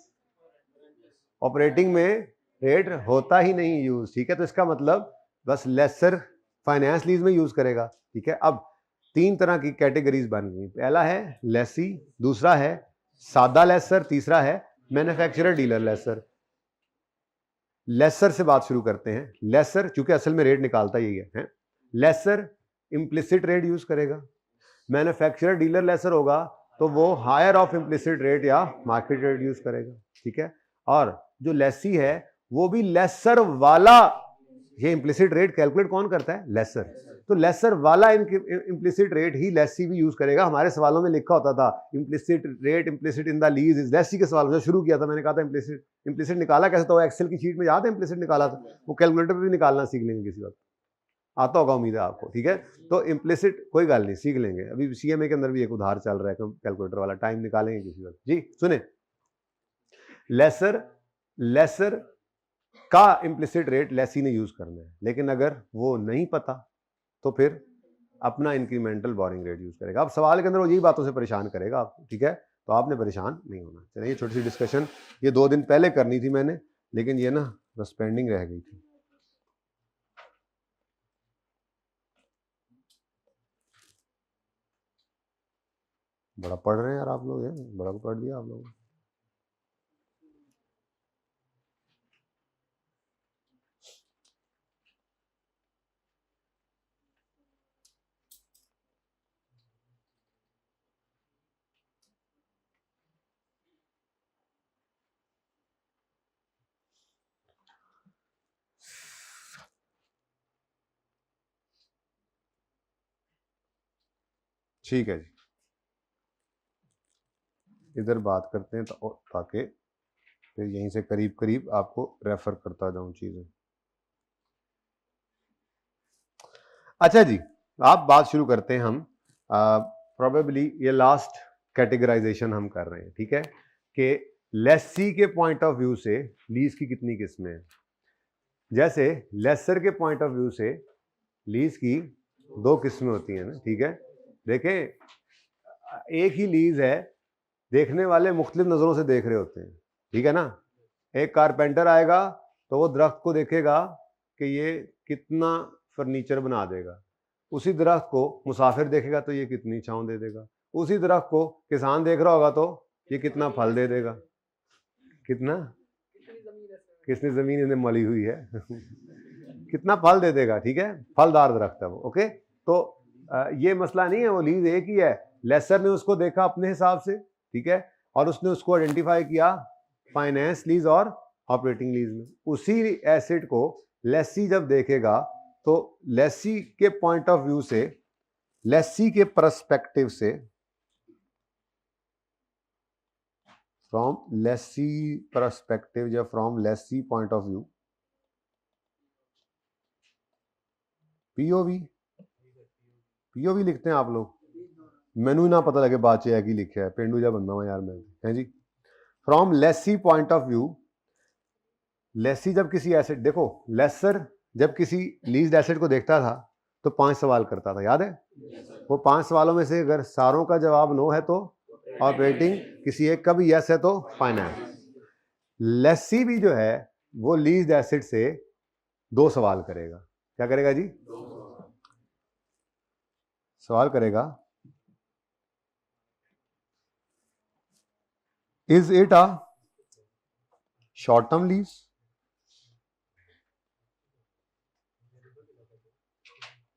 ऑपरेटिंग में रेट होता ही नहीं यूज। ठीक है, तो इसका मतलब बस लेसर फाइनेंस लीज में यूज करेगा। ठीक है, अब तीन तरह की कैटेगरीज बन गई, पहला है लेसी, दूसरा है सादा लेसर, तीसरा है मैन्युफैक्चरर डीलर लेसर। लेसर से बात शुरू करते हैं। लेसर चूंकि असल में रेट निकालता यही है, लेसर इंप्लिसिट रेट यूज करेगा, मैन्युफैक्चरर डीलर लेसर होगा तो वो हायर ऑफ इंप्लिसिट रेट या मार्केट रेट यूज करेगा। ठीक है, और जो लेसी है वो भी लेसर वाला, ये इंप्लिसिट रेट कैलकुलेट कौन करता है? लेसर, तो लेसर वाला इंप्लिसिट रेट ही लेसी भी यूज करेगा। हमारे सवालों में लिखा होता था implicit rate implicit in the lease is lessee के सवाल में शुरू किया था मैंने, कहा था इंप्लिसिट निकाला कैसे, तो एक्सेल की शीट में याद है इंप्लिसिट निकाला था, वो कैलकुलेटर पे भी निकालना सीख लेंगे किसी वक्त, आता होगा उम्मीद है आपको। ठीक है, तो इंप्लिसिट कोई गल नहीं, सीख लेंगे, अभी सीएमए के अंदर भी एक उधार चल रहा है कैलकुलेटर वाला, टाइम निकालेंगे किसी वक्त। जी सुने, लेसर का इंप्लिसिट रेट लेसी ने यूज करना है, लेकिन अगर वो नहीं पता तो फिर अपना इंक्रीमेंटल बोरिंग रेट यूज करेगा। अब सवाल के अंदर वो यही बातों से परेशान करेगा आपको। ठीक है, तो आपने परेशान नहीं होना। चलिए छोटी सी डिस्कशन ये 2 दिन पहले करनी थी मैंने, लेकिन ये ना बस पेंडिंग रह गई थी। बड़ा पढ़ रहे हैं यार आप लोग, बड़ा पढ़ दिया आप लोगों ने। ठीक है जी, इधर बात करते हैं ताकि फिर यहीं से करीब करीब आपको रेफर करता जाऊं चीजें। अच्छा जी, आप बात शुरू करते हैं हम, प्रोबेबली ये लास्ट कैटेगराइजेशन हम कर रहे हैं। ठीक है, कि लेसी के पॉइंट ऑफ व्यू से लीज की कितनी किस्में हैं। जैसे लेसर के पॉइंट ऑफ व्यू से लीज की 2 किस्में होती हैं ना। ठीक है, देखें एक ही लीज है, देखने वाले मुख्तलिफ नज़रों से देख रहे होते हैं। ठीक है ना, एक कारपेंटर आएगा तो वो दरख्त को देखेगा कि ये कितना फर्नीचर बना देगा, उसी दरख्त को मुसाफिर देखेगा तो ये कितनी छांव दे देगा, उसी दरख्त को किसान देख रहा होगा तो ये कितना फल दे देगा, कितना, किसने जमीन इन्हें मली हुई है कितना फल दे देगा। ठीक है, फलदार दरख्त है वो। ओके, तो ये मसला नहीं है, वो लीज एक ही है, लेसर ने उसको देखा अपने हिसाब से। ठीक है, और उसने उसको आइडेंटिफाई किया फाइनेंस लीज और ऑपरेटिंग लीज में। उसी एसेट को लेसी जब देखेगा तो लेसी के पॉइंट ऑफ व्यू से, लेसी के पर्सपेक्टिव से फ्रॉम लेसी परस्पेक्टिव या from lessee point of view, POV, POV लिखते हैं आप लोग, मैनू ना पता लगे बाद च की लिखा है, पेंडू जा बंदा हूं यार मैं, है जी। From lessee point of view, lessee जब किसी एसेट, देखो लेसर जब किसी लीज्ड एसेट को देखता था तो 5 सवाल करता था, याद है? वो 5 सवालों में से अगर सारों का जवाब नो है तो ऑपरेटिंग, किसी एक का भी यस है तो फाइनेंस। लेसी भी जो है वो लीज्ड एसेट से 2 सवाल करेगा। क्या करेगा जी? सवाल करेगा, is it a short term lease,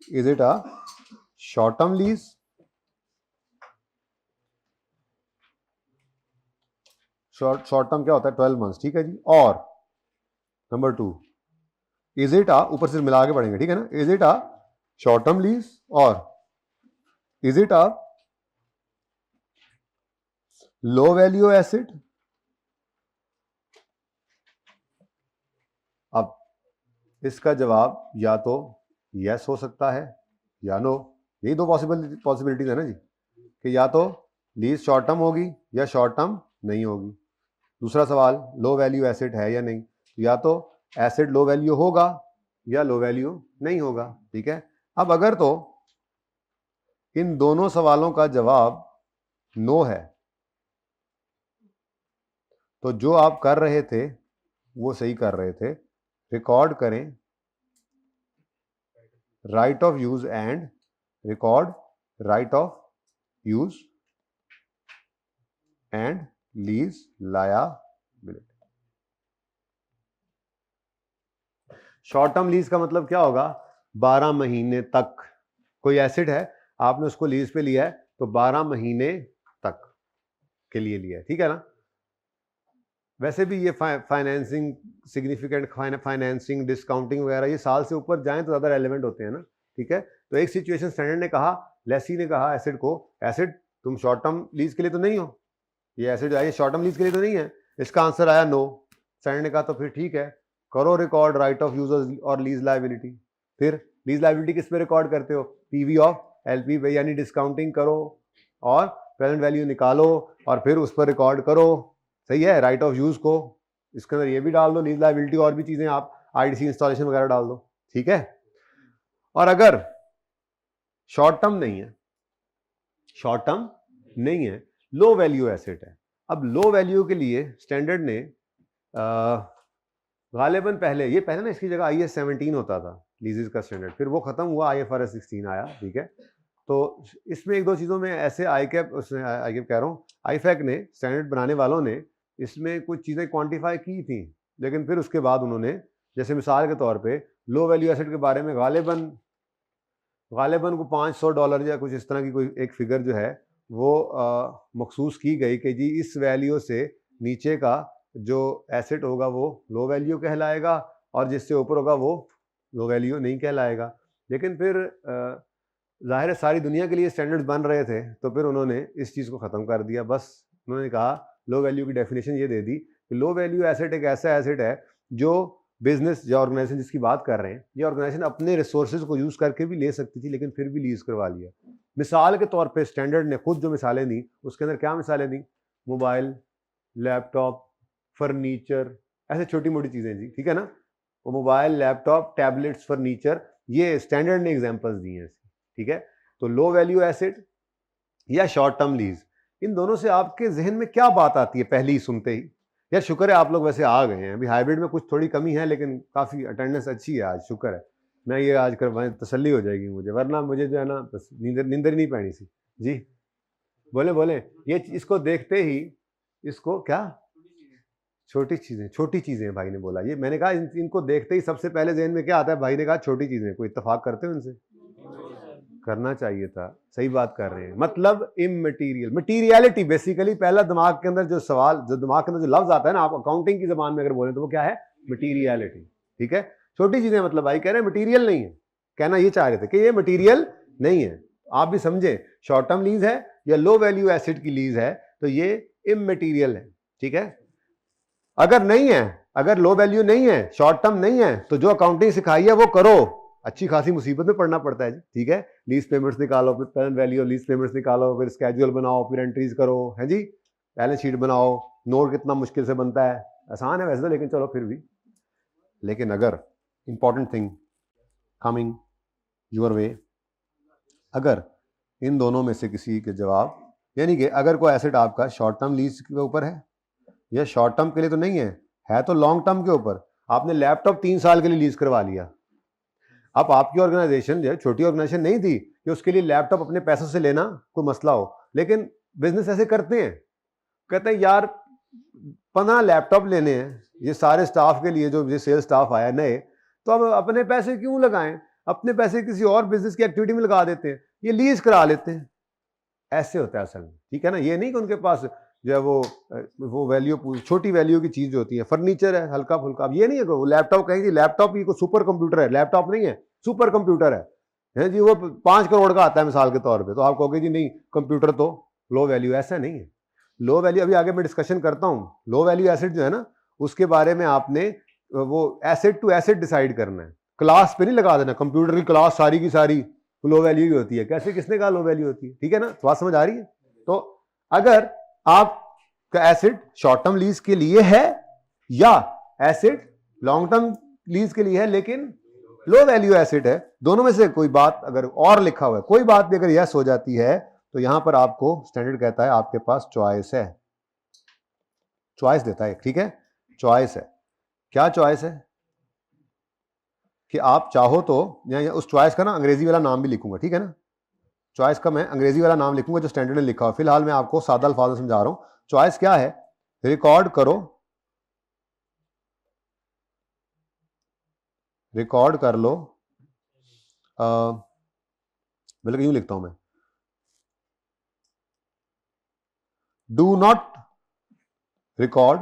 is it a short term lease, short term क्या होता है? 12 मंथ्स, ठीक है जी। और नंबर 2, इज इट अ, ऊपर से मिला के पढ़ेंगे, ठीक है ना, is it a short term lease और is it a low value asset. अब इसका जवाब या तो यस हो सकता है या नो, यही 2 पॉसिबिलिटीज है ना जी, कि या तो लीज शॉर्ट टर्म होगी या शॉर्ट टर्म नहीं होगी। दूसरा सवाल, लो वैल्यू एसेट है या नहीं, या तो एसेट लो वैल्यू होगा या लो वैल्यू नहीं होगा, ठीक है। अब अगर तो इन दोनों सवालों का जवाब नो है तो जो आप कर रहे थे वो सही कर रहे थे, रिकॉर्ड करें right of use and record right of use and lease liability. Short term lease का मतलब क्या होगा? 12 महीने तक कोई एसेट है, आपने उसको लीज पे लिया है तो 12 महीने तक के लिए लिया है, ठीक है ना। वैसे भी ये फाइनेंसिंग, सिग्निफिकेंट फाइनेंसिंग, डिस्काउंटिंग वगैरह ये साल से ऊपर जाएं तो ज़्यादा रेलेवेंट होते हैं ना, ठीक है। तो एक सिचुएशन स्टैंडर्ड ने कहा, लेसी ने कहा एसेट को, एसेट तुम शॉर्ट टर्म लीज के लिए तो नहीं हो, ये एसेट आइए शॉर्ट टर्म लीज के लिए तो नहीं है। इसका आंसर आया नो। स्टैंडर्ड ने कहा तो फिर ठीक है, करो रिकॉर्ड राइट ऑफ यूज और लीज लायबिलिटी। फिर लीज लायबिलिटी किस पे रिकॉर्ड करते हो? पीवी ऑफ एलपी पे, यानी डिस्काउंटिंग करो और प्रेजेंट वैल्यू निकालो और फिर उस पर रिकॉर्ड करो, सही है। राइट ऑफ यूज को इसके अंदर ये भी डाल दो, लीज लायबिलिटी और भी चीजें, आप आईडीसी इंस्टॉलेशन वगैरह डाल दो, ठीक है। और अगर शॉर्ट टर्म नहीं है, शॉर्ट टर्म नहीं है, लो वैल्यू एसेट है। अब लो वैल्यू के लिए स्टैंडर्ड ने गालिबन पहले ना इसकी जगह IAS 17 होता था लीजेस का स्टैंडर्ड, फिर वो खत्म हुआ, IFRS 16 आया, ठीक है। तो इसमें एक दो चीज़ों में ऐसे आईकैप कह रहा हूँ, आईफैक ने, स्टैंडर्ड बनाने वालों ने इसमें कुछ चीज़ें क्वांटिफाई की थी, लेकिन फिर उसके बाद उन्होंने, जैसे मिसाल के तौर पे लो वैल्यू एसेट के बारे में गालिबन को $500 या कुछ इस तरह की कोई एक फिगर जो है वो मखसूस की गई कि जी इस वैल्यू से नीचे का जो एसेट होगा वो लो वैल्यू कहलाएगा और जिससे ऊपर होगा वो लो वैल्यू नहीं कहलाएगा। लेकिन फिर जाहिर है सारी दुनिया के लिए स्टैंडर्ड्स बन रहे थे, तो फिर उन्होंने इस चीज़ को ख़त्म कर दिया। बस उन्होंने कहा, लो वैल्यू की डेफिनेशन ये दे दी कि लो वैल्यू एसेट एक ऐसा एसेट है जो बिजनेस या ऑर्गेनाइजेशन जिसकी बात कर रहे हैं, ये ऑर्गेनाइजेशन अपने रिसोर्सेज को यूज़ करके भी ले सकती थी, लेकिन फिर भी लीज करवा लिया। मिसाल के तौर पे स्टैंडर्ड ने खुद जो मिसालें दी, उसके अंदर क्या मिसालें दी? मोबाइल, लैपटॉप, फर्नीचर, ऐसे छोटी मोटी चीज़ें जी, ठीक है ना। वो मोबाइल, लैपटॉप, टैबलेट्स, फर्नीचर, ये स्टैंडर्ड ने एग्जाम्पल्स दी हैं, ठीक है। तो लो वैल्यू एसेट या शॉर्ट टर्म लीज, इन दोनों से आपके जहन में क्या बात आती है पहली ही सुनते ही? यार शुक्र है आप लोग वैसे आ गए हैं, अभी हाइब्रिड में कुछ थोड़ी कमी है, लेकिन काफ़ी अटेंडेंस अच्छी है आज, शुक्र है। मैं ये आज करवाएं तसल्ली हो जाएगी मुझे, वरना मुझे जो है ना बस नींदर नहीं पैनी सी जी। बोले बोले ये इसको देखते ही, इसको क्या छोटी चीज़ें भाई ने बोला, ये मैंने कहा इनको देखते ही सबसे पहले जहन में क्या आता है? भाई ने कहा छोटी चीज़ें। कोई इत्तेफाक करते हो इनसे? करना चाहिए था, सही बात कर रहे हैं। मतलब इमटेरियल, मटीरियलिटी बेसिकली पहला दिमाग के अंदर जो दिमाग के अंदर जो लफ्ज आता है ना, आप अकाउंटिंग की जबान में अगर बोले तो वो क्या है? मटीरियलिटी, ठीक है। छोटी चीजें, मतलब भाई कह रहे हैं मटीरियल नहीं है, कहना ये चाह रहे थे कि ये मटीरियल नहीं है। आप भी समझे, शॉर्ट टर्म लीज है या लो वैल्यू एसेट की लीज है तो ये इमटेरियल है, ठीक है। अगर नहीं है, अगर लो वैल्यू नहीं है, शॉर्ट टर्म नहीं है, तो जो अकाउंटिंग सिखाई है वो करो। अच्छी खासी मुसीबत में पड़ना पड़ता है जी, ठीक है। लीज पेमेंट्स निकालो, फिर प्रेजेंट वैल्यू लीज पेमेंट्स निकालो, फिर स्केड्यूल बनाओ, फिर एंट्रीज करो, है जी, बैलेंस शीट बनाओ। नोट कितना मुश्किल से बनता है, आसान है वैसे तो, लेकिन चलो फिर भी। लेकिन अगर important thing coming your way, अगर इन दोनों में से किसी के जवाब, यानी कि अगर कोई एसेट आपका शॉर्ट टर्म लीज के ऊपर है या शॉर्ट टर्म के लिए तो नहीं है तो लॉन्ग टर्म के ऊपर। आपने लैपटॉप 3 साल के लिए लीज करवा लिया। अब आपकी ऑर्गेनाइजेशन जो है छोटी ऑर्गेनाइजेशन नहीं थी कि उसके लिए लैपटॉप अपने पैसों से लेना कोई मसला हो, लेकिन बिजनेस ऐसे करते हैं, कहते हैं यार 15 लैपटॉप लेने हैं ये सारे स्टाफ के लिए, जो ये सेल्स स्टाफ आया नए, तो अब अपने पैसे क्यों लगाएं, अपने पैसे किसी और बिजनेस की एक्टिविटी में लगा देते हैं, ये लीज करा लेते हैं। ऐसे होता है असल में, ठीक है ना। ये नहीं कि उनके पास जो है वो वैल्यू, छोटी वैल्यू की चीज होती है, फर्नीचर है हल्का फुल्का। अब ये नहीं है कि वो लैपटॉप कहेंगे लैपटॉप ही को सुपर कंप्यूटर है, लैपटॉप नहीं है, सुपर कंप्यूटर है जी, वो 5 करोड़ का आता है मिसाल के तौर पे, तो आप कहोगे जी नहीं कंप्यूटर तो लो वैल्यू। ऐसा नहीं है। लो वैल्यू अभी आगे मैं डिस्कशन करता हूं। लो वैल्यू एसेट जो है ना, उसके बारे में आपने वो एसेट टू एसेट डिसाइड करना है, क्लास पे नहीं लगा देना। कंप्यूटर की क्लास सारी की सारी लो वैल्यू ही होती है, कैसे, किसने कहा लो वैल्यू होती है, ठीक है ना। बात समझ आ रही है। तो अगर आपका एसेट शॉर्ट टर्म लीज के लिए है या एसेट लॉन्ग टर्म लीज के लिए है लेकिन लो वैल्यू एसेट है, दोनों में से कोई बात अगर और लिखा हुआ है, कोई बात भी अगर यस हो जाती है, तो यहां पर आपको स्टैंडर्ड कहता है आपके पास चॉइस है, चॉइस देता है, ठीक है। चॉइस है, क्या चॉइस है कि आप चाहो तो, या उस चॉइस का ना अंग्रेजी वाला नाम भी लिखूंगा, ठीक है ना। चॉइस का मैं अंग्रेजी वाला नाम लिखूंगा जो स्टैंडर्ड ने लिखा हुआ। फिलहाल मैं आपको सादा अल्फाज में समझा रहा हूं। चॉइस क्या है, रिकॉर्ड करो, रिकॉर्ड कर लो, बल्कि यूं लिखता हूं मैं, do not record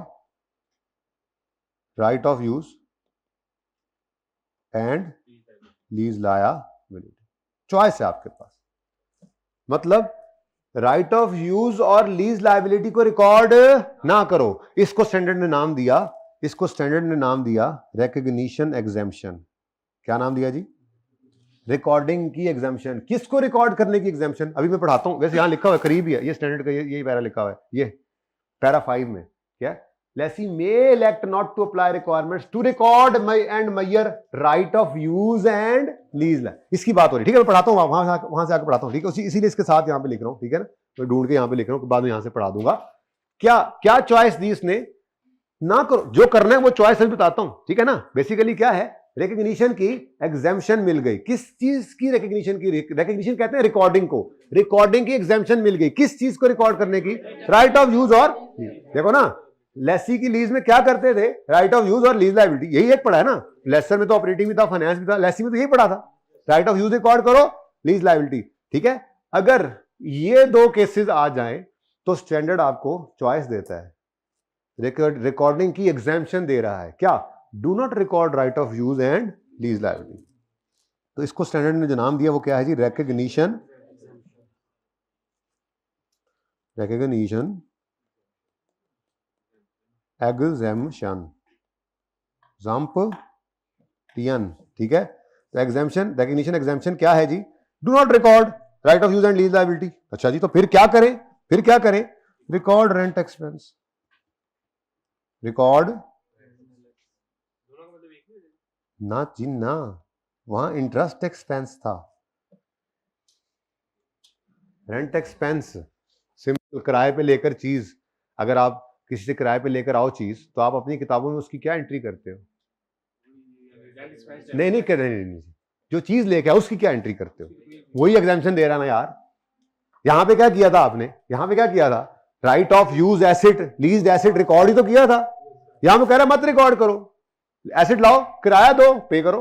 right of use and lease liability. Choice है आपके पास, मतलब राइट ऑफ यूज और लीज लायबिलिटी को रिकॉर्ड ना करो। इसको स्टैंडर्ड ने नाम दिया, इसको स्टैंडर्ड ने नाम दिया रिकॉग्निशन एग्जेम्पशन। क्या नाम दिया जी? रिकॉर्डिंग की एग्जेम्पशन। किसको रिकॉर्ड करने की एग्जेम्पशन? अभी मैं पढ़ाता हूं, वैसे यहां लिखा हुआ है, करीब ही है ये स्टैंडर्ड का, ये पैरा लिखा हुआ है, ये पैरा 5 में क्या, lessee may elect not to apply requirements to record and measure right of use and lease। इसकी बात हो रही है, ठीक है। मैं पढ़ाता हूँ, वहां से आकर पढ़ाता हूँ, ठीक है। इसीलिए इसके साथ यहाँ पे लिख रहा हूँ, ठीक है ना। मैं ढूंढ के यहाँ पे लिख रहा हूँ, बाद में यहाँ से पढ़ा दूंगा। क्या चॉइस दी इसने, ना करो, जो करना है वो चॉइस अभी बताता हूँ, ठीक है ना। बेसिकली क्या है, रिकॉग्निशन की एग्जेम्पशन मिल गई। किस चीज की रिकॉग्निशन की? रिकॉग्निशन कहते हैं रिकॉर्डिंग को। रिकॉर्डिंग की एग्जेम्पशन मिल गई, किस चीज को रिकॉर्ड करने की? राइट ऑफ यूज और, देखो ना, लेसी की लीज में क्या करते थे? राइट ऑफ यूज और लीज लायबिलिटी, यही एक पढ़ा है ना। लेसर में तो ऑपरेटिंग भी था, फाइनेंस भी था, लेसी में तो यही पढ़ा था। राइट ऑफ यूज रिकॉर्ड करो, लीज लायबिलिटी, ठीक है। अगर ये दो केसेस आ जाएं तो स्टैंडर्ड आपको चॉइस देता है, रिकॉर्डिंग की एग्जेम्पशन दे रहा है। क्या? Do not record right of use and lease liability. तो इसको स्टैंडर्ड ने जो नाम दिया वो क्या है जी? रिकॉग्निशन एग्जेम्पशन, जंपटियन, ठीक है। तो एग्जेम्पशन, रिकॉग्निशन एग्जेम्पशन क्या है जी? Do not record right of use and lease liability. अच्छा जी, तो फिर क्या करें? फिर क्या करें? रिकॉर्ड रेंट एक्सपेंस, रिकॉर्ड ना जी ना, वहां इंटरेस्ट एक्सपेंस था, रेंट एक्सपेंस सिंपल। किराए पे लेकर चीज, अगर आप किसी से किराए पे लेकर आओ चीज, तो आप अपनी किताबों में उसकी क्या एंट्री करते हो? नहीं कर रहे, नहीं, जो चीज लेके आओ उसकी क्या एंट्री करते हो? वही एग्जाम्पशन दे रहा ना यार। यहां पे क्या किया था आपने? यहां पे क्या किया था? Right of use asset, leased asset record ही तो किया था। यहां पे कह रहा मत रिकॉर्ड करो, एसेट लाओ, किराया दो, पे करो।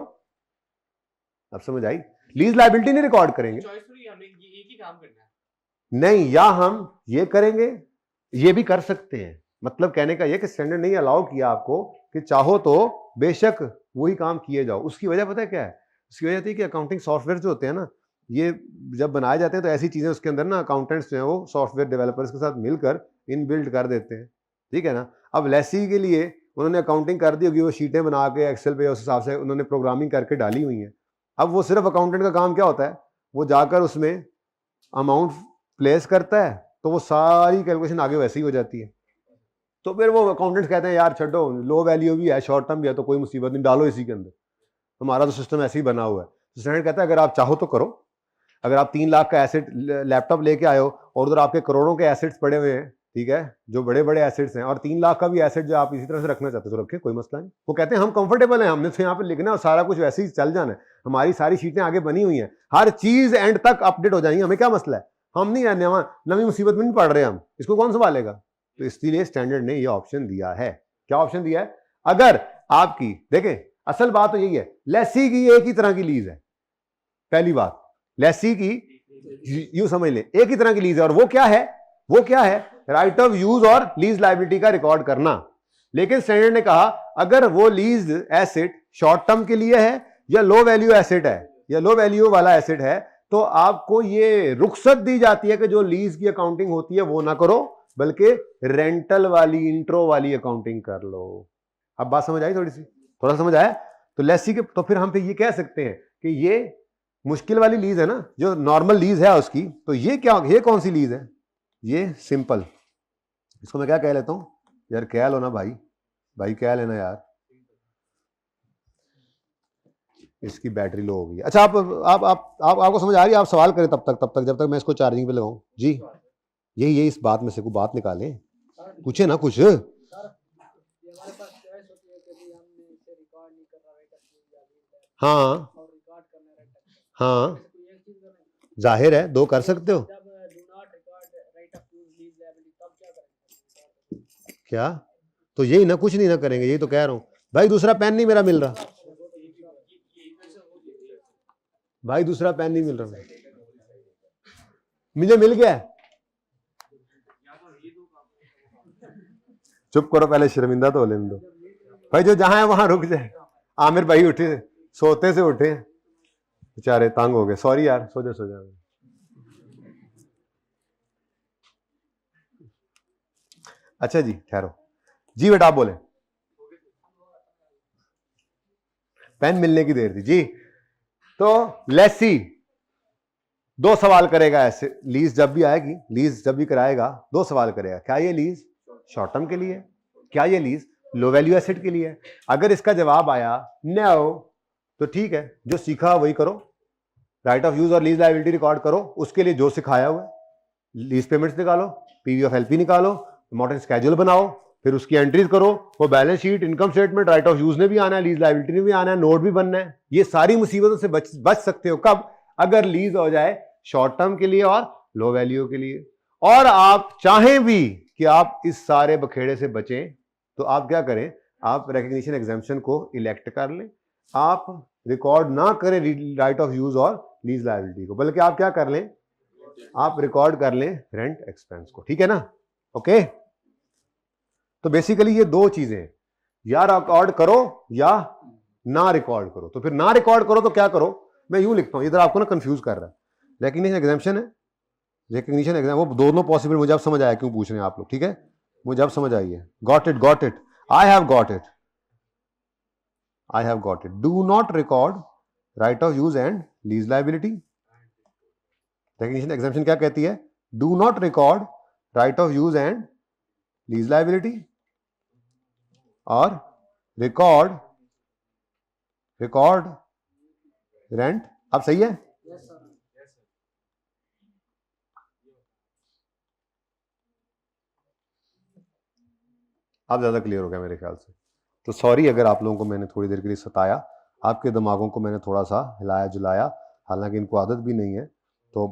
अब समझ आई? लीज लायबिलिटी नहीं रिकॉर्ड करेंगे, नहीं, या हम ये करेंगे, ये भी कर सकते हैं। मतलब कहने का ये कि स्टैंडर्ड नहीं अलाउ किया आपको कि चाहो तो बेशक वही काम किए जाओ। उसकी वजह पता है क्या है? उसकी वजह थी कि अकाउंटिंग सॉफ्टवेयर जो होते हैं ना, ये जब बनाए जाते हैं तो ऐसी चीजें उसके अंदर ना अकाउंटेंट्स जो है वो सॉफ्टवेयर डेवलपर्स के साथ मिलकर इन बिल्ड कर देते हैं। ठीक है ना। अब लेसी के लिए उन्होंने अकाउंटिंग कर दी होगी, वो शीटें बना के एक्सेल पे उस हिसाब से उन्होंने प्रोग्रामिंग करके डाली हुई है। अब वो सिर्फ अकाउंटेंट का काम क्या होता है, वो जाकर उसमें अमाउंट प्लेस करता है, तो वो सारी कैलकुलेशन आगे वैसे ही हो जाती है। तो फिर वो अकाउंटेंट्स कहते हैं यार छड्डो, लो वैल्यू भी है, शॉर्ट टर्म भी है, तो कोई मुसीबत नहीं, डालो इसी के अंदर, हमारा तो सिस्टम ऐसे ही बना हुआ है। तो स्टैंडर्ड कहता है अगर आप चाहो तो करो। अगर आप 3 लाख का एसेट लैपटॉप लेके आए हो और उधर आपके करोड़ों के एसेट्स पड़े हुए हैं, ठीक है, जो बड़े बड़े एसेट्स हैं, और 3 लाख का भी एसेट जो आप इसी तरह से रखना चाहते हो तो रखें, कोई मसला नहीं। वो कहते हैं हम कंफर्टेबल हैं, हमने तो यहाँ पे लिखना है और सारा कुछ वैसे ही चल जाना है, हमारी सारी शीटें आगे बनी हुई हैं, हर चीज एंड तक अपडेट हो जाएंगी, हमें क्या मसला है, हम नहीं नवी मुसीबत में नहीं पड़ रहे, हम इसको कौन संभालेगा। तो इसलिए स्टैंडर्ड ने ये ऑप्शन दिया है। क्या ऑप्शन दिया है, अगर आपकी देखें, असल बात तो यही है, लेसी की एक ही तरह की लीज है। पहली बात, लेसी की यू समझ ले एक ही तरह की लीज है, और वो क्या है, वो क्या है, राइट ऑफ यूज और लीज लायबिलिटी का रिकॉर्ड करना। लेकिन स्टैंडर्ड ने कहा अगर वो लीज एसेट शॉर्ट टर्म के लिए है या लो वैल्यू एसेट है, या लो वैल्यू वाला एसेट है, तो आपको ये रुख्सत दी जाती है कि जो लीज की अकाउंटिंग होती है वो ना करो, बल्कि रेंटल वाली, इंट्रो वाली अकाउंटिंग कर लो। अब बात समझ आई, थोड़ी सी, थोड़ा समझ आया। तो लेसी के, तो फिर हम पे ये कह सकते हैं कि ये मुश्किल वाली लीज है ना, जो नॉर्मल लीज है उसकी, तो ये क्या, ये कौन सी लीज है, ये सिंपल, इसको मैं क्या कह लेता हूं यार, कह लो ना भाई, भाई कह लेना यार, इसकी बैटरी लो हो गई। अच्छा आपको समझ आ रही है, आप सवाल करें तब तक जब तक मैं इसको चार्जिंग पे लगाऊं। जी यही इस बात में से कोई बात निकालें, पूछे ना कुछ। हाँ हाँ, जाहिर है दो कर सकते हो। क्या, तो यही ना, कुछ नहीं ना करेंगे, यही तो कह रहा हूं भाई। दूसरा पेन नहीं मेरा मिल रहा भाई, दूसरा पेन नहीं मिल रहा, मुझे मिल गया। चुप करो, पहले शर्मिंदा तो लेने दो भाई, जो जहां है वहां रुक जाए। आमिर भाई उठे, सोते से उठे, बेचारे तंग हो गए, सॉरी यार, सो जा। अच्छा जी, ठहरो जी, बेटा आप बोले, पेन मिलने की देर थी जी। तो लेसी दो सवाल करेगा ऐसे, लीज जब भी आएगी, लीज जब भी कराएगा, दो सवाल करेगा, क्या ये लीज शॉर्ट टर्म के लिए, क्या ये लीज लो वैल्यू एसेट के लिए। अगर इसका जवाब आया नो, तो ठीक है, जो सीखा वही करो, राइट ऑफ यूज और लीज लायबिलिटी रिकॉर्ड करो, उसके लिए जो सिखाया हुआ है, लीज पेमेंट्स निकालो, पीवी ऑफ एलपी निकालो, मॉडर्न स्केड्यूल बनाओ, फिर उसकी एंट्रीज करो, वो balance sheet, income statement, right of use ने भी आना है, लीज लायबिलिटी ने भी आना है, नोट भी बनना है। ये सारी मुसीबतों से बच सकते हो कब, अगर लीज हो जाए शॉर्ट टर्म के लिए और लो वैल्यू के लिए। और आप चाहें भी कि आप इस सारे बखेड़े से बचें, तो आप क्या करें, आप रिकग्निशन एग्जाम्पशन को इलेक्ट कर लें, आप रिकॉर्ड ना करें राइट ऑफ यूज और लीज लायबिलिटी को, बल्कि आप क्या कर लें, आप रिकॉर्ड कर लें रेंट एक्सपेंस को, ठीक है ना। ओके, तो बेसिकली ये दो चीजें, या रिकॉर्ड करो या ना रिकॉर्ड करो। तो फिर ना रिकॉर्ड करो तो क्या करो, मैं यूं लिखता हूं, इधर आपको ना कंफ्यूज कर रहा है, रिकग्निशन एग्जाम्पशन है, रिकग्निशन एग्जाम, वो दोनों पॉसिबल, मुझे अब समझ आया क्यों पूछ रहे हैं आप लोग, ठीक है, मुझे अब समझ आई है। Got it, I have got it. Do not record right of use and lease liability. Recognition exemption क्या कहती है, do not record right of use and lease liability, और रिकॉर्ड रेंट। अब सही है, अब ज्यादा क्लियर हो गया मेरे ख्याल से। तो सॉरी अगर आप लोगों को मैंने थोड़ी देर के लिए सताया, आपके दिमागों को मैंने थोड़ा सा हिलाया जुलाया, हालांकि इनको आदत भी नहीं है, तो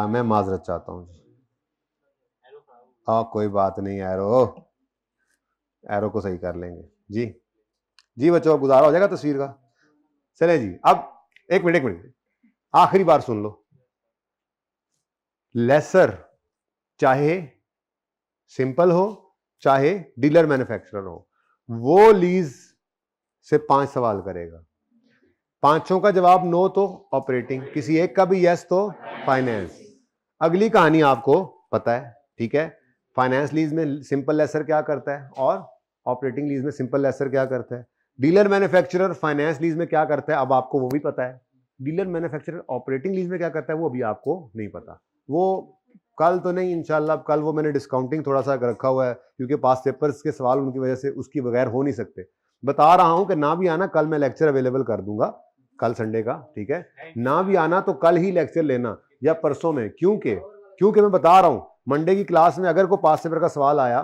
मैं माजरत चाहता हूँ। कोई बात नहीं, एरो को सही कर लेंगे जी बच्चों, गुजारा हो जाएगा तस्वीर का। चले जी, अब एक मिनट आखिरी बार सुन लो, लेसर चाहे सिंपल हो चाहे डीलर मैन्युफैक्चरर हो, वो लीज से 5 सवाल करेगा, 5 का जवाब नो तो ऑपरेटिंग, किसी एक का भी यस तो फाइनेंस। अगली कहानी आपको पता है, ठीक है, फाइनेंस लीज में सिंपल लेसर क्या करता है और ऑपरेटिंग लीज में सिंपल लेसर क्या करता है। डीलर मैन्युफैक्चरर फाइनेंस लीज में क्या करता है अब आपको वो भी पता है। डीलर मैन्युफैक्चरर ऑपरेटिंग लीज में क्या करता है वो अभी आपको नहीं पता। वो कल तो नहीं इंशाल्लाह, कल वो मैंने डिस्काउंटिंग थोड़ा सा रखा हुआ है क्योंकि पास पेपर्स के सवाल उनकी वजह से उसकी बगैर हो नहीं सकते। बता रहा हूं कि ना भी आना कल मैं लेक्चर अवेलेबल कर दूंगा, कल संडे का, ठीक है। ना भी आना तो कल ही लेक्चर लेना या परसों में, क्योंकि मैं बता रहा हूं मंडे की क्लास में अगर कोई पास पेपर का सवाल आया,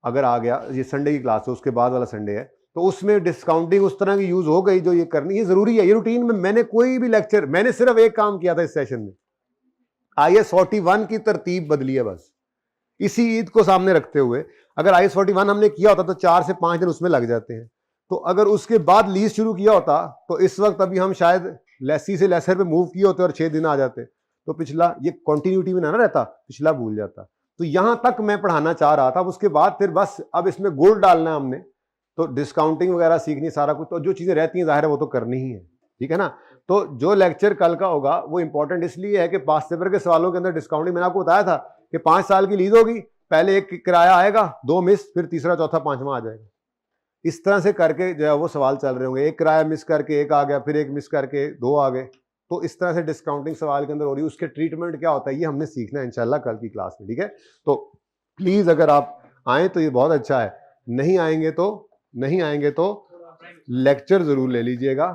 अगर आ गया, ये संडे की क्लास है उसके बाद वाला संडे है, तो उसमें डिस्काउंटिंग उस तरह की यूज हो गई जो ये करनी है जरूरी है। ये रूटीन में मैंने कोई भी लेक्चर, मैंने सिर्फ एक काम किया था इस सेशन में, IAS 41 की तरतीब बदली है बस, इसी ईद को सामने रखते हुए। अगर IAS 41 हमने किया होता तो 4 से 5 दिन उसमें लग जाते हैं, तो अगर उसके बाद लीज शुरू किया होता तो इस वक्त अभी हम शायद लेसी से लेसर पे मूव किए होते और 6 दिन आ जाते, तो पिछला ये कंटिन्यूटी में ना रहता, पिछला भूल जाता। तो यहां तक मैं पढ़ाना चाह रहा था। उसके बाद फिर बस अब इसमें गुड़ डालना है हमने, तो डिस्काउंटिंग वगैरह सीखनी, सारा कुछ, तो जो चीजें रहती हैं जाहिर है वो तो करनी ही है, ठीक है ना। तो जो लेक्चर कल का होगा वो इंपॉर्टेंट इसलिए है कि पास पेपर के सवालों के अंदर डिस्काउंटिंग, मैंने आपको बताया था कि 5 साल की लीज होगी, पहले एक किराया आएगा, 2 मिस, फिर तीसरा चौथा पांचवा आ जाएगा। इस तरह से करके जो है वो सवाल चल रहे होंगे, एक किराया मिस करके एक आ गया, फिर एक मिस करके 2 आ गए, तो इस तरह से डिस्काउंटिंग सवाल के अंदर हो रही है। उसके ट्रीटमेंट क्या होता है ये हमने सीखना है इंशाल्लाह कल की क्लास में, ठीक है। तो प्लीज अगर आप आए तो ये बहुत अच्छा है, नहीं आएंगे तो लेक्चर जरूर ले लीजिएगा।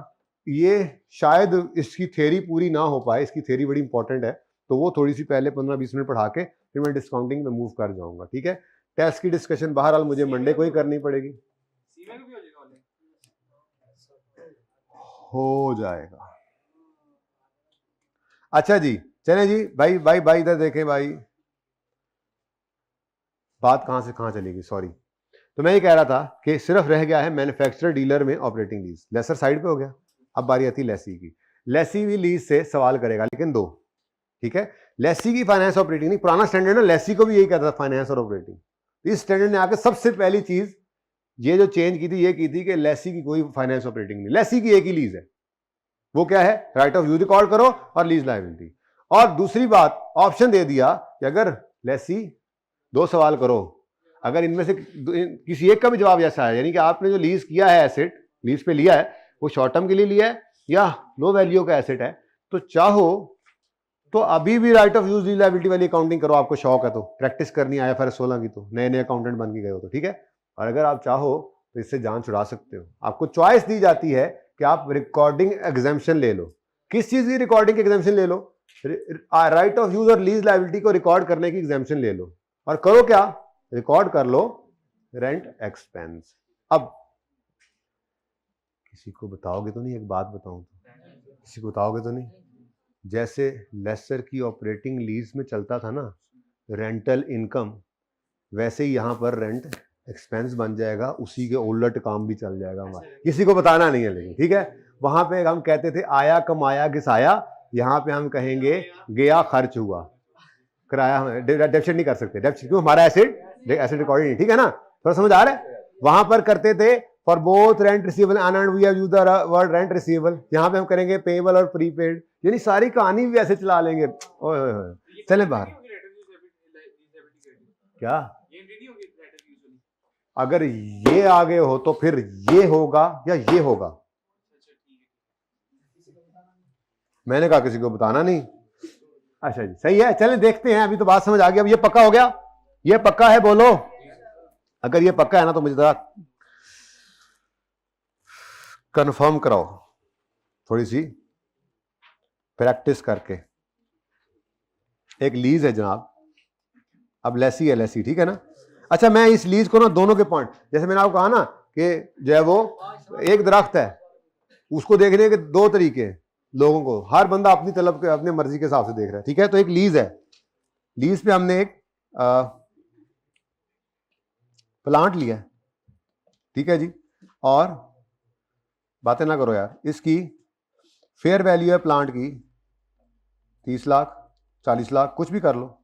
ये शायद इसकी थ्योरी पूरी ना हो पाए, इसकी थ्योरी बड़ी इंपॉर्टेंट है, तो वो थोड़ी सी पहले 15-20 मिनट पढ़ा के फिर मैं डिस्काउंटिंग में मूव कर जाऊंगा, ठीक है। टेस्ट की डिस्कशन बहरहाल मुझे मंडे को ही करनी पड़ेगी, हो जाएगा। अच्छा जी, चलें जी, भाई इधर देखें भाई, बात कहां से कहां चलेगी, सॉरी। तो मैं ये कह रहा था कि सिर्फ रह गया है मैन्युफैक्चरर डीलर में ऑपरेटिंग लीज, लेसर साइड पे हो गया। अब बारी आती लेसी की। लेसी भी लीज से सवाल करेगा, लेकिन 2, ठीक है। लेसी की फाइनेंस ऑपरेटिंग नहीं, पुराना स्टैंडर्ड ना लेसी को भी यही कहता था, फाइनेंस और ऑपरेटिंग। इस स्टैंडर्ड ने आकर सबसे पहली चीज ये जो चेंज की थी, ये की थी कि लेसी की कोई फाइनेंस ऑपरेटिंग नहीं, लेसी की एक ही लीज है, वो क्या है, राइट ऑफ यूज रिकॉर्ड करो और लीज लायबिलिटी। और दूसरी बात, ऑप्शन दे दिया कि अगर लेसी 2 सवाल करो, अगर इनमें से किसी एक का भी जवाब ऐसा है, यानी कि आपने जो लीज किया है, एसेट लीज पे लिया है, वो शॉर्ट टर्म के लिए लिया है या लो वैल्यू का एसेट है, तो चाहो तो अभी भी राइट ऑफ यूज लायबिलिटी वाली अकाउंटिंग करो, आपको शौक है तो, प्रैक्टिस करनी है IFRS 16 की, तो नए अकाउंटेंट बन के गए हो तो, ठीक है। और अगर आप चाहो तो इससे जान छुड़ा सकते हो, आपको चॉइस दी जाती है कि आप रिकॉर्डिंग एग्जाम्पशन ले लो। किस चीज की रिकॉर्डिंग एग्जाम्पशन ले लो, राइट ऑफ यूज और लीज लायबिलिटी को रिकॉर्ड करने की एग्जाम्पशन ले लो, और करो क्या, रिकॉर्ड कर लो रेंट एक्सपेंस। अब किसी को बताओगे तो नहीं, एक बात बताऊं तो किसी को बताओगे तो नहीं, जैसे लेसर की ऑपरेटिंग लीज में चलता था ना रेंटल इनकम, वैसे ही यहां पर रेंट एक्सपेंस बन जाएगा, उसी के उलट काम भी चल जाएगा हमारा, किसी को बताना नहीं है लेकिन, ठीक है। वहां पे हम कहते थे आया कमाया घिसाया, यहां पे हम कहेंगे गया खर्च हुआ, किराया डेप्शन नहीं कर सकते, डेप्शन क्यों, हमारा एसेट रिकॉर्डिंग नहीं, ठीक है ना, थोड़ा समझ आ रहा है। वहां पर करते थे for both rent receivable and we have used the word rent receivable, यहां पे हम करेंगे पेएबल और प्रीपेड, यानी सारी कहानी भी ऐसे चला लेंगे। ओए चलें बाहर, क्या अगर ये आगे हो तो फिर ये होगा या ये होगा, मैंने कहा किसी को बताना नहीं। अच्छा जी, सही है, चलें देखते हैं, अभी तो बात समझ आ गई। अब ये पक्का हो गया, ये पक्का है, बोलो अगर ये पक्का है ना तो मुझे जरा कंफर्म कराओ, थोड़ी सी प्रैक्टिस करके। एक लीज है जनाब, अब लेसी है, लेसी, ठीक है ना। अच्छा, मैं इस लीज को ना दोनों के पॉइंट, जैसे मैंने आपको कहा ना कि जो है वो एक दरख्त है, उसको देखने के 2 तरीके लोगों को, हर बंदा अपनी तलब के अपनी मर्जी के हिसाब से देख रहा है, ठीक है। तो एक लीज है, लीज पे हमने एक प्लांट लिया है, ठीक है जी, और बातें ना करो यार, इसकी फेयर वैल्यू है प्लांट की 30 लाख 40 लाख, कुछ भी कर लो,